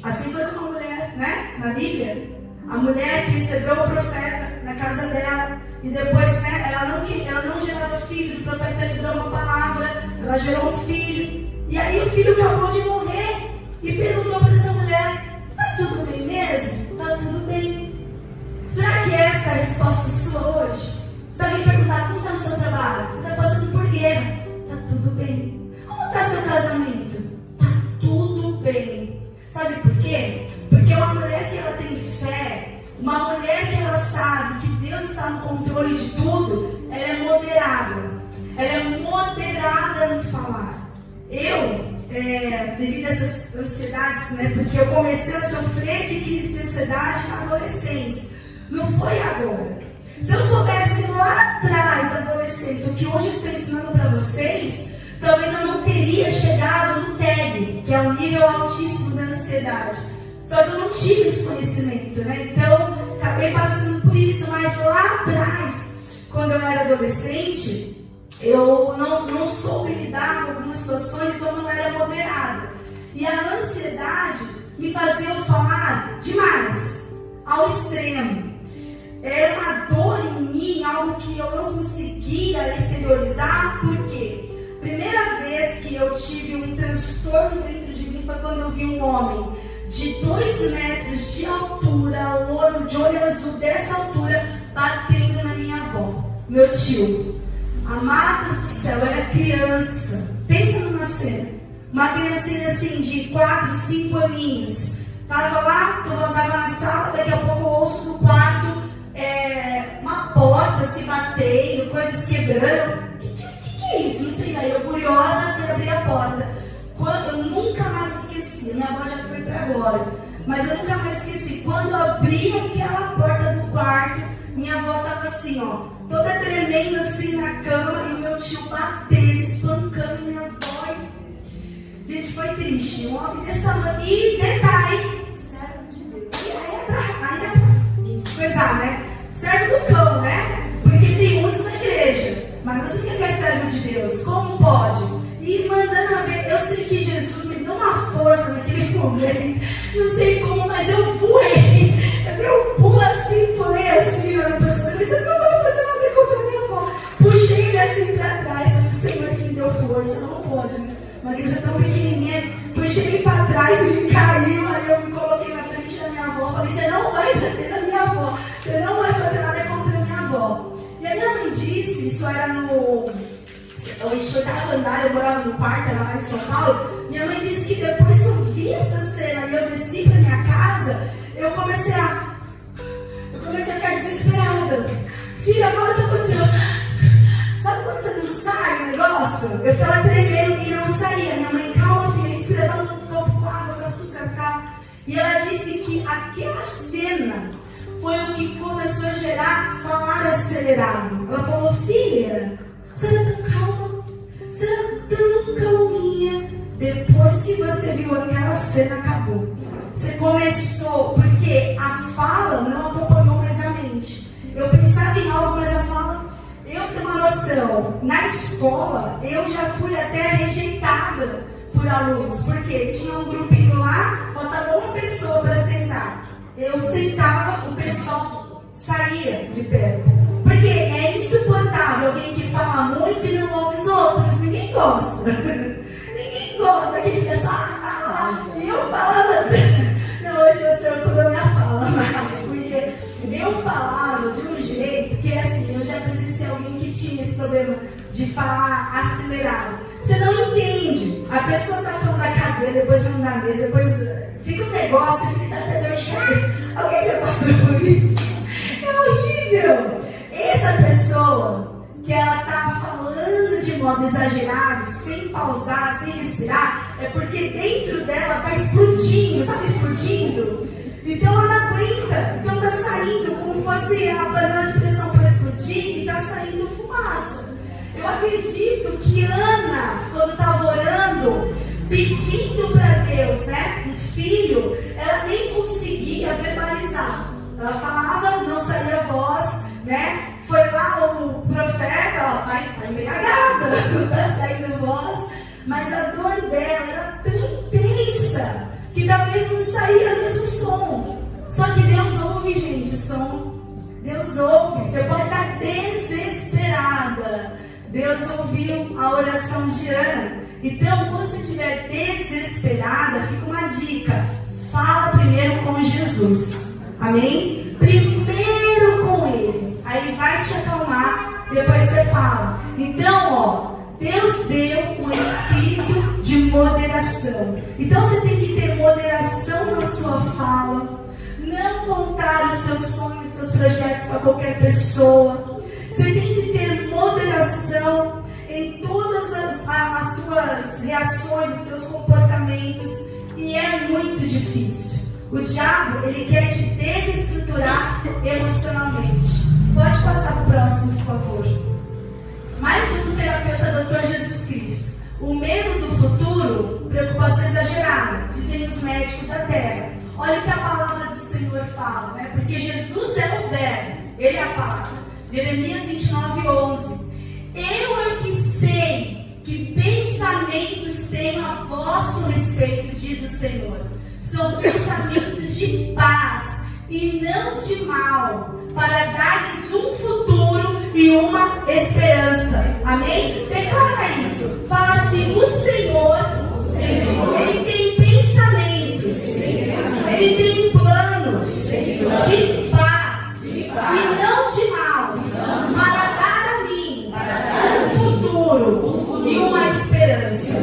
Assim foi com uma mulher, né? Na Bíblia. A mulher que recebeu o profeta na casa dela. E depois, né, ela não gerava filhos. O profeta lhe deu uma palavra. Ela gerou um filho. E aí o filho acabou de morrer. E perguntou para essa mulher: tá tudo bem mesmo? Tá tudo bem. Será que essa é a resposta sua hoje? Se alguém perguntar como está o seu trabalho, você está passando por guerra, tá tudo bem. Como está seu casamento? Tá tudo bem. Sabe por quê? Porque uma mulher que ela tem fé, uma mulher que ela sabe que Deus está no controle de tudo, ela é moderada. Ela é moderada no falar. Devido a essas ansiedades, né? Porque eu comecei a sofrer de crise de ansiedade na adolescência. Não foi agora. Se eu soubesse lá atrás da adolescência o que hoje eu estou ensinando para vocês, talvez eu não teria chegado no TEG, que é o nível altíssimo da ansiedade. Só que eu não tive esse conhecimento, né? Então, acabei passando por isso. Mas lá atrás, quando eu era adolescente, eu não soube lidar com algumas situações, então não era moderada. E a ansiedade me fazia falar demais, ao extremo. Era uma dor em mim, algo que eu não conseguia exteriorizar. Por quê? Primeira vez que eu tive um transtorno dentro de mim foi quando eu vi um homem de 2 metros de altura, loiro, de olho azul, dessa altura, batendo na minha avó, meu tio. Amadas do céu, eu era criança. Pensa numa cena. Uma criancinha assim de 4, 5 aninhos. Tava lá, tava na sala, daqui a pouco eu ouço no quarto uma porta se batendo, coisas quebrando. O que é isso? Não sei. Aí eu, curiosa, fui abrir a porta. Eu nunca mais esqueci. Minha avó já foi para agora. Mas eu nunca mais esqueci. Quando eu abri aquela porta do quarto, minha avó tava assim, ó, toda tremendo assim na cama, e meu tio batendo, espancando minha avó. Gente, foi triste. Um homem desse tamanho. E detalhe, servo de Deus. E aí é pra coisar, né? Servo do cão, né? Porque tem muitos na igreja. Mas você que é servo de Deus, como pode? E mandando a ver, eu sei que Jesus me deu uma força naquele momento. Não sei como, mas eu voei. Eu dei um pulo assim, pulei assim na pessoa. Você não vai fazer nada contra minha avó. Puxei ele assim pra trás. Falei, Senhor que me deu força. Não pode, né? Uma criança tão pequenininha. Puxei ele pra trás, ele caiu. Aí eu me coloquei na frente da minha avó. Falei, você não vai bater na minha avó. Você não vai fazer nada contra a minha avó. E a minha mãe disse, isso era no oitavo andar, eu morava no quarto, era lá em São Paulo. Minha mãe disse que depois que eu vi essa cena e eu desci pra minha casa, eu comecei a ficar desesperada. Filha, agora o que aconteceu? Sabe quando você não sai o negócio? Eu ficava tremendo e não saía. Minha mãe, calma, filha, respira, dá um copo com água, com açúcar, tá? E ela disse que aquela cena foi o que começou a gerar falar acelerado. Ela falou, filha, você era tão calma, você era tão calminha. Depois que você viu aquela cena, acabou. Você começou, porque a fala não acompanhou mais a mente. Eu pensava em algo, mas a fala... Eu tenho uma noção, na escola, eu já fui até rejeitada por alunos, porque tinha um grupinho lá, faltava uma pessoa para sentar. Eu sentava, o pessoal saía de perto. Porque é insuportável alguém que fala muito e não ouve os outros. Ninguém gosta. Ninguém gosta, que fica só... E eu falava... Não, hoje eu sei a minha fala, mas porque eu falava de um jeito que, assim, eu já precisei alguém que tinha esse problema de falar acelerado. Você não entende. A pessoa está falando da cadeira, depois falando da mesa, depois fica um negócio, fica até dor de cabeça. Alguém já passou por isso? É horrível. Essa pessoa que ela está falando de modo exagerado, sem pausar, sem respirar, é porque dentro dela está explodindo, sabe, explodindo? Então ela não aguenta, então está saindo como fosse a panela de pressão para explodir e está saindo fumaça. Eu acredito que Ana, quando estava orando, pedindo para filho, ela nem conseguia verbalizar. Ela falava, não saía voz, né? Foi lá o profeta, ó, tá embriagada para sair a voz, mas a dor dela era tão intensa que talvez não saía mesmo som. Só que Deus ouve, gente, som. Deus ouve. Você pode estar desesperada. Deus ouviu a oração de Ana. Então, quando você estiver desesperada, fica uma dica: fala primeiro com Jesus. Amém? Primeiro com Ele. Aí Ele vai te acalmar, depois você fala. Então, ó, Deus deu um espírito de moderação. Então, você tem que ter moderação na sua fala. Não contar os teus sonhos, os teus projetos para qualquer pessoa. Você tem que ter moderação em todas as tuas reações, os teus comportamentos. E é muito difícil. O diabo, ele quer te desestruturar emocionalmente. Pode passar para o próximo, por favor. Mais um do terapeuta Dr. Jesus Cristo. O medo do futuro, preocupação exagerada, dizem os médicos da terra. Olha o que a palavra do Senhor fala, né? Porque Jesus é o verbo, Ele é a palavra. Jeremias 29:11. Eu é que sei que pensamentos tenho a vosso respeito, diz o Senhor. São pensamentos de paz e não de mal, para dar-lhes um futuro e uma esperança. Amém? Declara isso. Fala assim: o Senhor, Ele tem pensamentos, Ele tem planos de paz e não de mal, para dar a mim um futuro e uma esperança.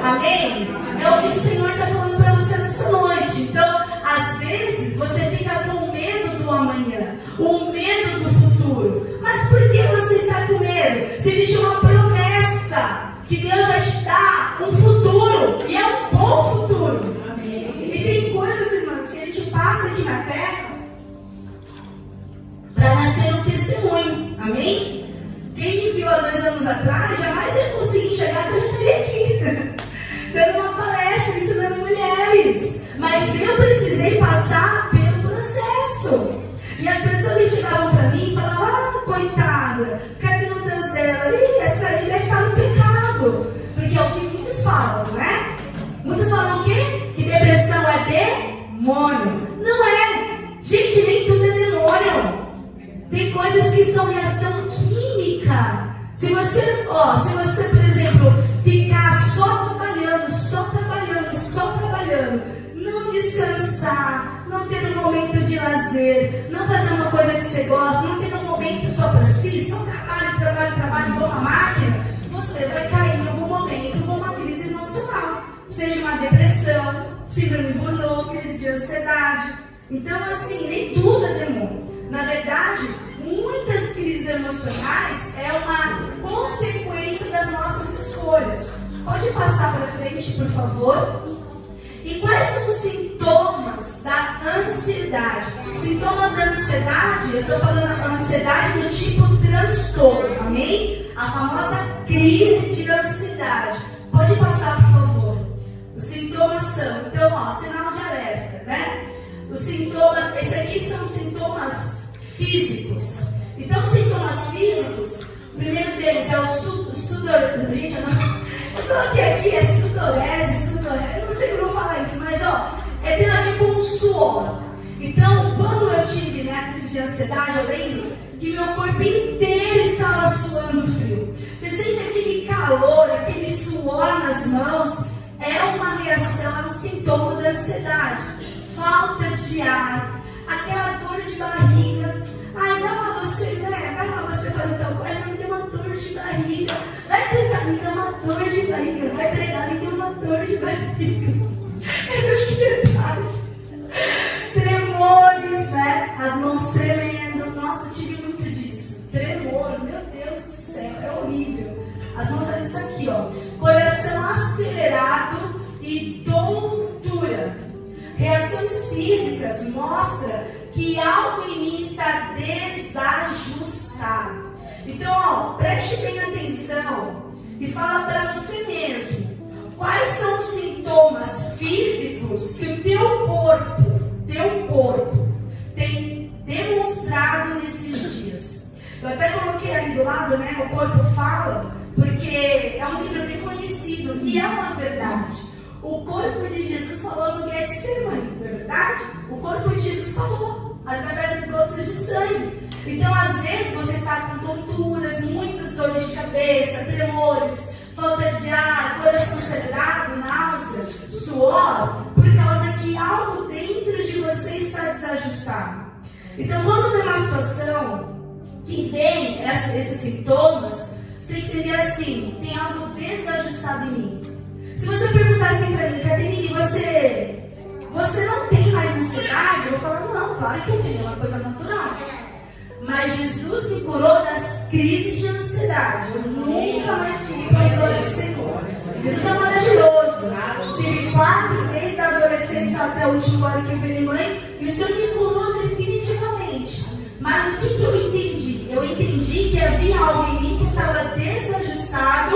Amém? É o que o Senhor está falando para você nessa noite. Então, às vezes, você fica com medo do amanhã, o medo do futuro. Mas por que você está com medo? Se existe uma promessa que Deus vai te dar um futuro, e é um bom futuro. Amém. E tem coisas, irmãs, que a gente passa aqui na terra para nascer um testemunho. Amém? Quem me viu há 2 anos atrás, jamais ia conseguir chegar que eu já estaria aqui dando uma palestra, ensinando mulheres. Mas eu precisei passar pelo processo. E as pessoas chegavam para mim e falavam: ah, coitada, cadê o Deus dela? Ih, essa aí deve estar no pecado. Porque é o que muitos falam, né? Muitos falam o quê? Que depressão é demônio. Não é. Gente, nem tudo é demônio. Tem coisas que são reação química. Se você, por exemplo, ficar só trabalhando, não descansar, não ter um momento de lazer, não fazer uma coisa que você gosta, não ter um momento só para si, só trabalho igual uma máquina, você vai cair em algum momento numa crise emocional. Seja uma depressão, síndrome de burnout, crise de ansiedade. Então, assim, nem tudo é demônio. Na verdade, muitas crises emocionais é uma consequência das nossas escolhas. Pode passar para frente, por favor? E quais são os sintomas da ansiedade? Sintomas da ansiedade, eu estou falando da ansiedade do tipo transtorno, amém? A famosa crise de ansiedade. Pode passar, por favor? Os sintomas são, então, sinal de alerta, né? Os sintomas, esses aqui são sintomas físicos. Então, os sintomas físicos, o primeiro deles é o sudor. Gente, eu coloquei aqui, é sudorese, eu não sei como falar isso, mas tem a ver com o suor. Então, quando eu tive a crise de ansiedade, eu lembro que meu corpo inteiro estava suando frio. Você sente aquele calor, aquele suor nas mãos, é uma reação, é um sintoma da ansiedade. Falta de ar, aquela dor de barriga. Ai, vai lá você fazer tal coisa. Ai, me deu uma dor de barriga. Vai cantar, me deu uma dor de barriga. Vai pregar, me deu uma dor de barriga. Tremores, né? As mãos tremendo. Nossa, eu tive muito disso. Tremor, meu Deus do céu, é horrível. As mãos fazem isso aqui, coração acelerado e tontura. Reações físicas mostram que algo em mim está desajustado. Então, preste bem atenção e fala para você mesmo: quais são os sintomas físicos que o teu corpo tem demonstrado nesses dias. Eu até coloquei ali do lado, né? O Corpo Fala, porque é um livro bem conhecido e é uma verdade. O corpo de Jesus falou no Getsemane, não é verdade? O corpo de Jesus falou através das gotas de sangue. Então, às vezes, você está com tonturas, muitas dores de cabeça, tremores, falta de ar, coração acelerado, náusea, suor, por causa que algo dentro de você está desajustado. Então, quando vem uma situação que vem esses sintomas, você tem que entender assim: tem algo desajustado em mim. Se você perguntar assim para mim, Caterine, você não tem mais ansiedade? Eu vou falar, não, claro que eu tenho, é uma coisa natural. Mas Jesus me curou das crises de ansiedade. Eu nunca mais tive dor do Senhor. Jesus é maravilhoso. Tive 4 meses da adolescência até o último ano que eu virei mãe, e o Senhor me curou definitivamente. Mas o que eu entendi? Eu entendi que havia algo em mim que estava desajustado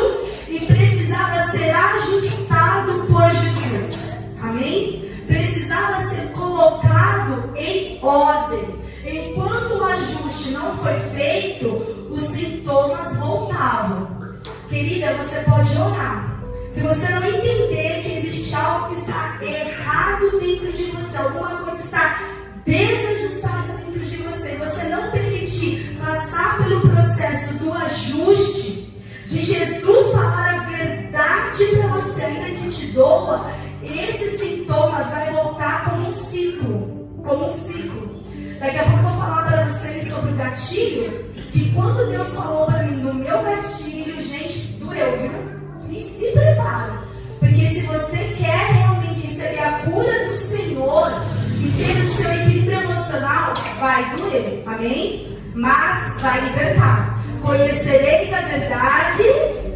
e precisava ser ajustado por Jesus. Amém? Precisava ser colocado em ordem. Enquanto o ajuste não foi feito, os sintomas voltavam. Querida, você pode orar. Se você não entender que existe algo que está errado dentro de você, alguma coisa está desajustada dentro de você, você não permitir passar pelo processo do ajuste, de Jesus falar a verdade para você, ainda que te doa, esses sintomas vai voltar como um ciclo. Como um ciclo. Daqui a pouco eu vou falar para vocês sobre o gatilho, que quando Deus falou para mim do meu gatilho, gente, doeu, viu? E se prepara, porque se você quer realmente receber a cura do Senhor e ter o seu equilíbrio emocional, vai doer, amém? Mas vai libertar. Conhecereis a verdade,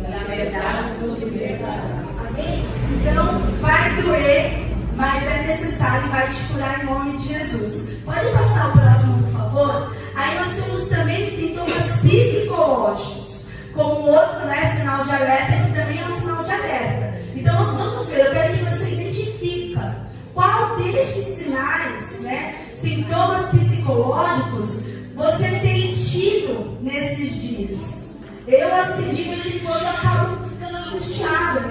Na verdade, vos libertará. amém? Então vai doer, mas é necessário e vai te curar em nome de Jesus. Pode passar o próximo, por favor? Aí nós temos também sintomas psicológicos, como o outro, né, sinal de alerta, esse também é um sinal de alerta. Então vamos ver, eu quero que você identifique qual destes sinais, né, sintomas psicológicos, você tem tido nesses dias. Eu, assim, de vez em quando, acabo ficando angustiada,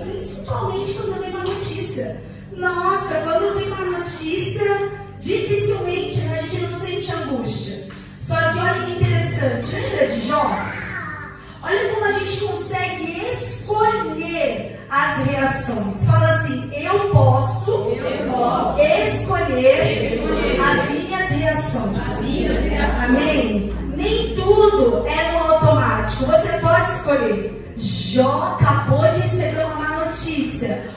principalmente quando vem uma notícia. Nossa, quando vem uma notícia, dificilmente, né, a gente não sente angústia. Só que olha que interessante, lembra de Jó? Olha como a gente consegue escolher as reações. Fala assim, eu posso escolher as minhas reações. Amém? Nem tudo é no automático, você pode escolher. Jó acabou de receber uma má notícia.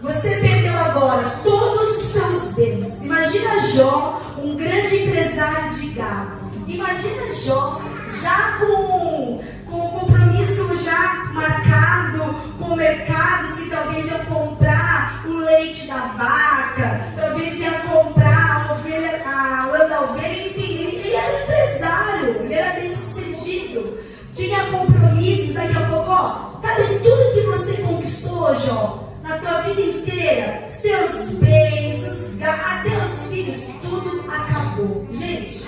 Você perdeu agora todos os seus bens. Imagina Jó, um grande empresário de gado. Imagina Jó já com compromisso já marcado com mercados que talvez iam comprar o leite da vaca, talvez iam comprar a lã da ovelha, enfim, ele era empresário, ele era bem sucedido, tinha compromissos. Daqui a pouco, cadê tudo que você conquistou, Jó? Na tua vida inteira, os teus bens, até os filhos, tudo acabou. Gente,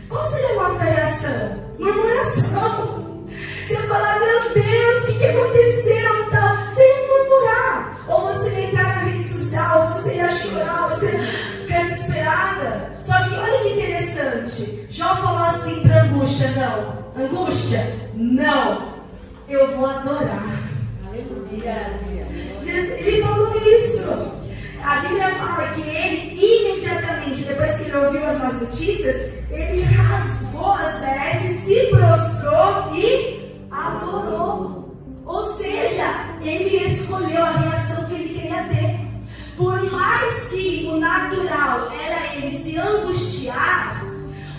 qual seria a nossa reação? Murmuração. Você vai falar, meu Deus, o que aconteceu? Então, você ia murmurar. Ou você ia entrar na rede social, ou você ia chorar, você ia ficar desesperada. Só que olha que interessante. Jó falou assim para angústia, não. Angústia, não. Eu vou adorar. Ele falou isso. A Bíblia fala que ele imediatamente, depois que ele ouviu as más notícias, ele rasgou as vestes, se prostrou e adorou. Ou seja, ele escolheu a reação que ele queria ter. Por mais que o natural era ele se angustiar,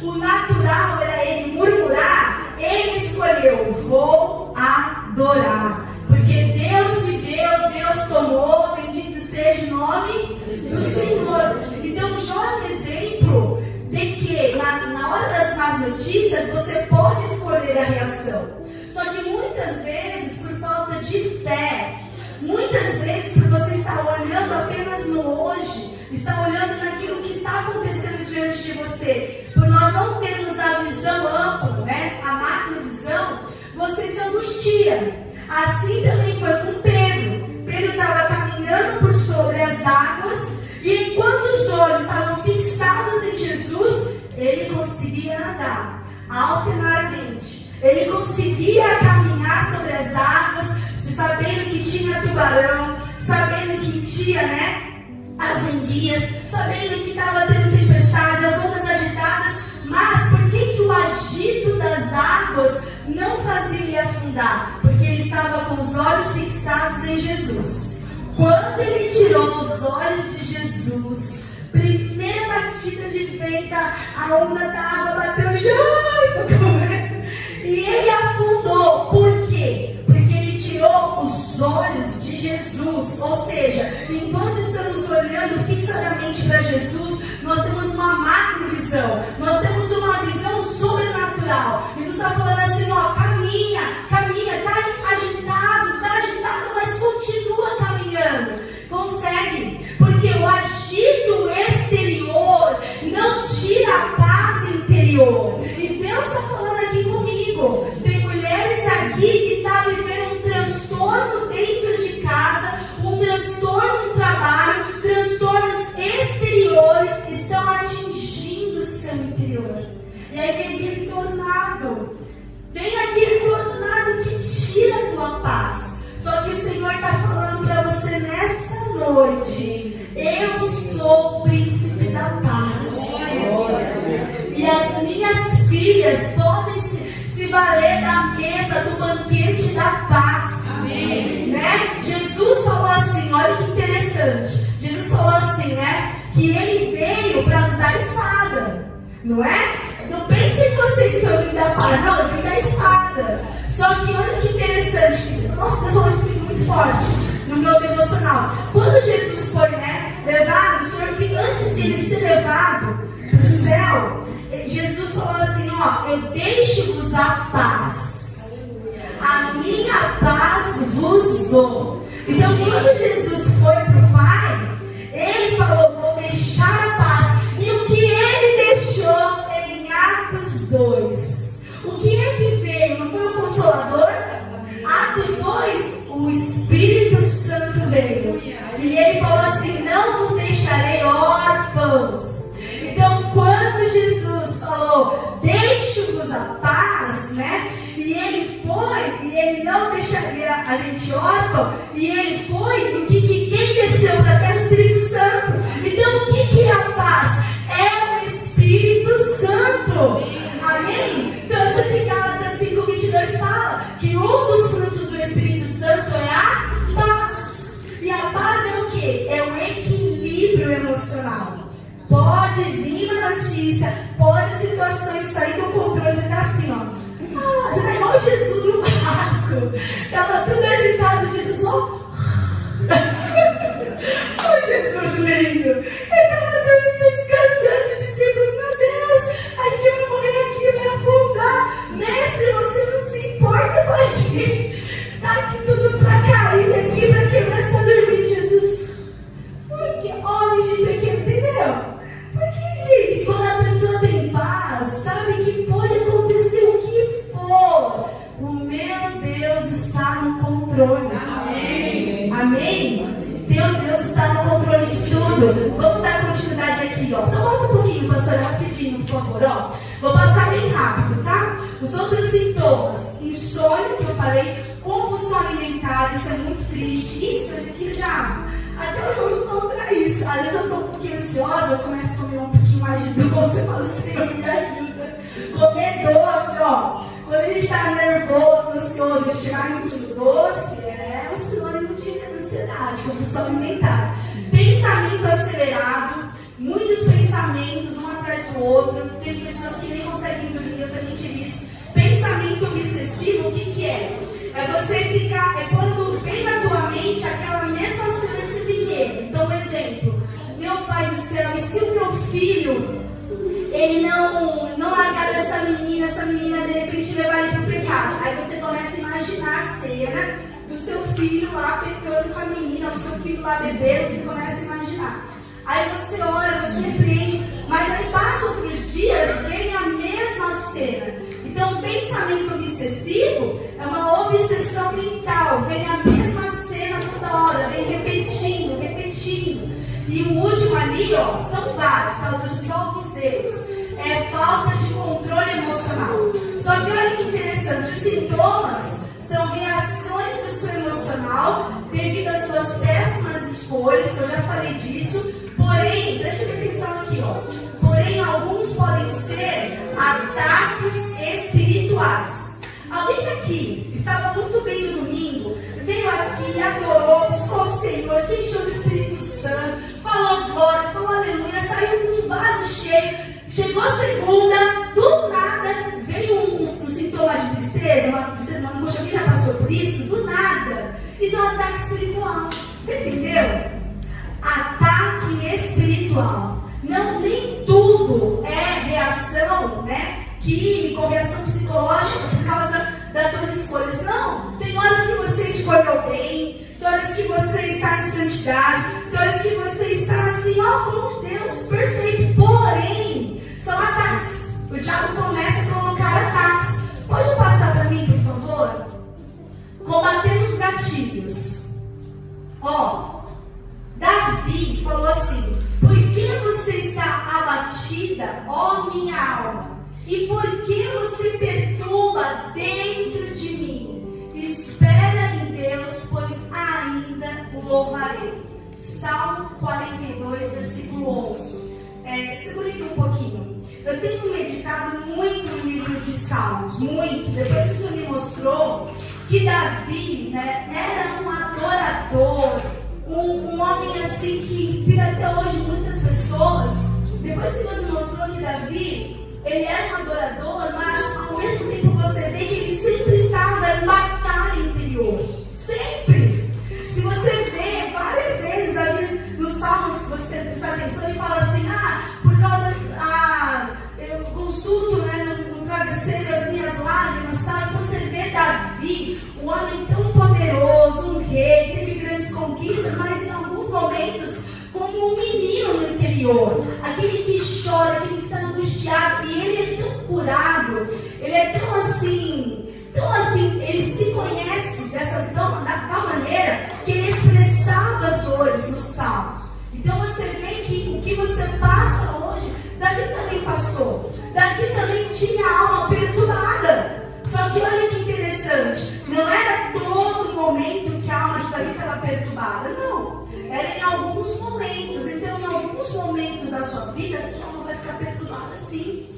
o natural era ele murmurar, ele escolheu, vou adorar. Porque Deus me deu, Deus tomou, bendito seja o nome do Senhor. Então, Jó é um exemplo de que na hora das más notícias, você pode escolher a reação. Só que muitas vezes, por falta de fé. Muitas vezes, por você estar olhando apenas no hoje, está olhando naquilo que está acontecendo diante de você, por nós não termos a visão ampla, né? A macrovisão, você se angustia. Assim também foi com Pedro. Pedro estava caminhando por sobre as águas, e enquanto os olhos estavam fixados em Jesus, ele conseguia andar alternadamente. Ele conseguia caminhar sobre as águas, sabendo que tinha tubarão, sabendo que tinha, né, as enguias, sabendo que estava tendo tempestade, as ondas agitadas. Mas por que o agito das águas não fazia ele afundar? Porque ele estava com os olhos fixados em Jesus. Quando ele tirou os olhos de Jesus, primeira batida de vento, a onda da água bateu e ele afundou. Por quê? Porque ele tirou os olhos de Jesus. Ou seja, enquanto estamos olhando fixadamente para Jesus, nós temos uma macrovisão, nós temos uma visão sobrenatural. Jesus está falando assim, ó, caminha, está agitado, mas continua caminhando. Consegue, porque o agito exterior não tira a paz interior. E Deus está falando aqui comigo. Tem mulheres aqui que estão vivendo um transtorno dentro de casa, um transtorno no trabalho, transtornos exteriores que estão atingindo o seu interior. E aí vem aquele tornado, que tira a tua paz. Só que o Senhor está falando para você nessa noite: eu sou o príncipe da paz. E as minhas filhas podem se valer da mesa do banquete da paz. Né? Jesus falou assim, olha que interessante. Jesus falou assim, né? Que ele veio para nos dar espada. Não é? Não pensem vocês que eu vim da paz. Não, eu vim da espada. Só que olha que interessante. Nossa, Deus falou isso comigo muito forte no meu devocional. Quando Jesus foi, né, levado, o Senhor, que antes de ele ser levado para o céu, Jesus falou assim, ó, eu deixo-vos a paz. A minha paz vos dou. Então, quando Jesus foi para o Pai, ele falou, vou deixar a paz. E o que ele deixou em Atos 2? O que é que veio? Não foi o Consolador? Atos 2, o Espírito Santo veio. E ele falou assim, não vos deixarei órfãos. Então, quando Jesus falou, deixo-vos a paz, né? E ele foi, e ele não deixaria a gente órfão, e ele foi, e quem desceu para cá é o Espírito Santo. Então, o que é a paz? É o Espírito Santo. Amém? Tanto que Gálatas 5:22 fala que um dos frutos do Espírito Santo é a paz. E a paz é o quê? É o equilíbrio emocional. Pode vir uma notícia, pode situações sair do controle e ficar assim, ó. Você está igual Jesus no barco. Estava tudo agitado, Jesus, ó. Oh, Jesus lindo. Ele estava dormindo, descansando, discípulos, meu Deus, a gente vai morrer aqui, vai afundar. Mestre, você não se importa com a gente. Tá aqui tudo para cair, aqui para quebrar, você está dormindo, Jesus. Porque homem de pequeno, entendeu? Porque, gente, quando a pessoa tem paz, sabe que pode acontecer o que for. O meu Deus está no controle. Amém? Amém? Teu Deus está no controle de tudo. Vamos dar continuidade aqui, ó. Só volta um pouquinho, pastor, rapidinho, por favor, ó. Vou passar bem rápido, tá? Os outros sintomas: insônia, que eu falei, compulsão alimentar, isso é muito triste. Isso aqui já. Até hoje eu não contra isso. Às vezes eu estou um pouquinho ansiosa, eu começo a comer um pouquinho mais de doce. Eu falo, Senhor, me ajuda. Comer doce, ó. Quando a gente está nervoso, ansioso, a gente vai muito doce, é um sinônimo de ansiedade, compulsão alimentar. Pensamento acelerado, muitos pensamentos, um atrás do outro. Tem pessoas que nem conseguem dormir, eu também tive isso. Pensamento obsessivo, o que é? É você ficar, é quando vem na tua mente aquela mesma cena que você tem medo. Então, um exemplo, meu pai do céu, e se o meu filho, ele não largar dessa menina de repente levar ele para o pecado? Aí você começa a imaginar a cena do seu filho lá pecando com a menina, o seu filho lá bebendo, você começa a imaginar. Aí você ora, você repreende, mas aí passa outros dias, vem a mesma cena. Então, o pensamento obsessivo é uma obsessão mental, vem a mesma cena toda hora, vem repetindo, repetindo. E o último ali, ó, são vários, tá? Eu trouxe só alguns deles. É falta de controle emocional. Só que olha que interessante, os sintomas são reações do seu emocional devido às suas péssimas escolhas, que eu já falei disso. Porém, preste atenção aqui, ó. Porém, alguns podem ser ataques espirituais. Alguém aqui estava muito bem no domingo, veio aqui, adorou, buscou o Senhor, se encheu do Espírito Santo, falou glória, falou aleluia, saiu com um vaso cheio, chegou segunda, do nada, veio um sintoma de tristeza, uma angústia, alguém já passou por isso? Do nada. Isso é um ataque espiritual. Você entendeu? Ataque espiritual. Não, nem tudo é reação, né, química ou reação psicológica por causa das tuas escolhas. Não. Tem horas que você escolheu bem, tem horas que você está em santidade, tem horas que você está assim, ó, com Deus, perfeito. Porém, são ataques. O diabo começa a colocar ataques. Pode passar para mim, por favor? Combater os gatilhos. Ó, Davi falou assim: por que você está abatida, ó minha alma? E por que você perturba dentro de mim? Espera em Deus, pois ainda o louvarei. Salmo 42, versículo 11. Segura aqui um pouquinho. Eu tenho meditado muito no livro de Salmos, muito. Depois que o Senhor me mostrou que Davi, né, era um adorador, um homem assim que inspira até hoje muitas pessoas. Depois que Deus me mostrou que Davi, ele era um adorador, mas ao mesmo tempo você vê que ele sempre estava em batalha interior. Sempre. Se você vê várias vezes Davi nos Salmos, você presta atenção e fala assim: por causa, eu consulto, né, no travesseiro as minhas lágrimas, tá? Então você vê Davi, um homem tão poderoso, um rei, teve grandes conquistas, mas em alguns momentos, como um menino no interior, aquele que chora, aquele que está angustiado, e ele é tão curado, ele é tão assim, ele se conhece da tal maneira que ele expressava as dores nos Salmos. Então você vê que o que você passa hoje, Davi também passou. Davi também tinha a alma perturbada. Só que olha que interessante, não era todo momento que a alma de Davi estava perturbada, não. Era em alguns momentos. Então, em alguns momentos da sua vida, a sua alma vai ficar perturbada sim.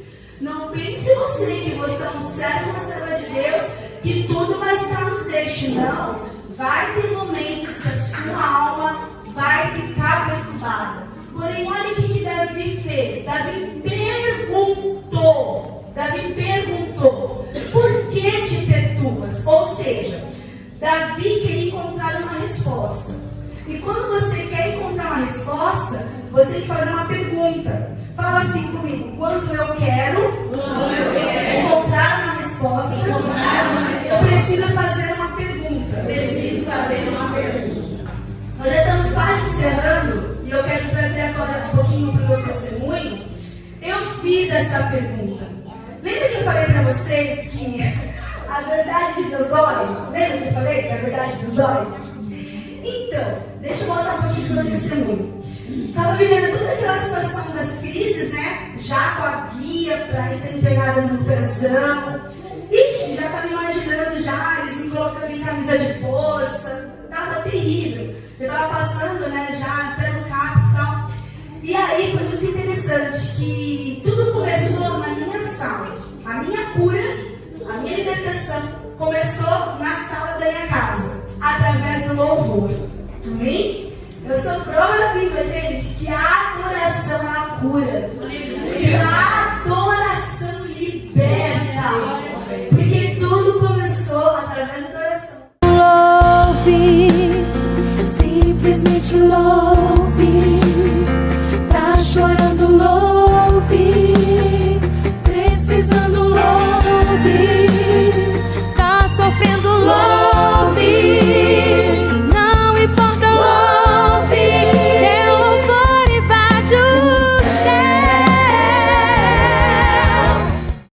Não pense você que você é um servo, uma serva de Deus, que tudo vai estar nos eixos. Não. Vai ter momentos que a sua alma vai ficar perturbada. Porém, olha o que Davi fez. Davi perguntou, por que te perturbas? Ou seja, Davi queria encontrar uma resposta. E quando você quer encontrar uma resposta, você tem que fazer uma pergunta. Fala assim comigo: quando eu quero encontrar uma resposta, eu preciso fazer uma pergunta. Nós já estamos quase encerrando e eu quero trazer agora um pouquinho para o meu testemunho. Eu fiz essa pergunta. Lembra que eu falei para vocês que a verdade de Deus dói? Lembra que eu falei que a verdade de Deus dói? Então, deixa eu voltar um pouquinho para o meu testemunho. Estava vivendo toda aquela situação das crises, né? Já com a guia para ser internada no recuperação. Ixi, já estava imaginando já, eles me colocando em camisa de força. Estava terrível. Eu estava passando, né, já pelo CAPS e tal. E aí foi muito interessante que tudo começou na minha sala. A minha cura, a minha libertação começou na sala da minha casa, através do louvor. Amém? Eu sou prova viva, gente, que a adoração é a cura.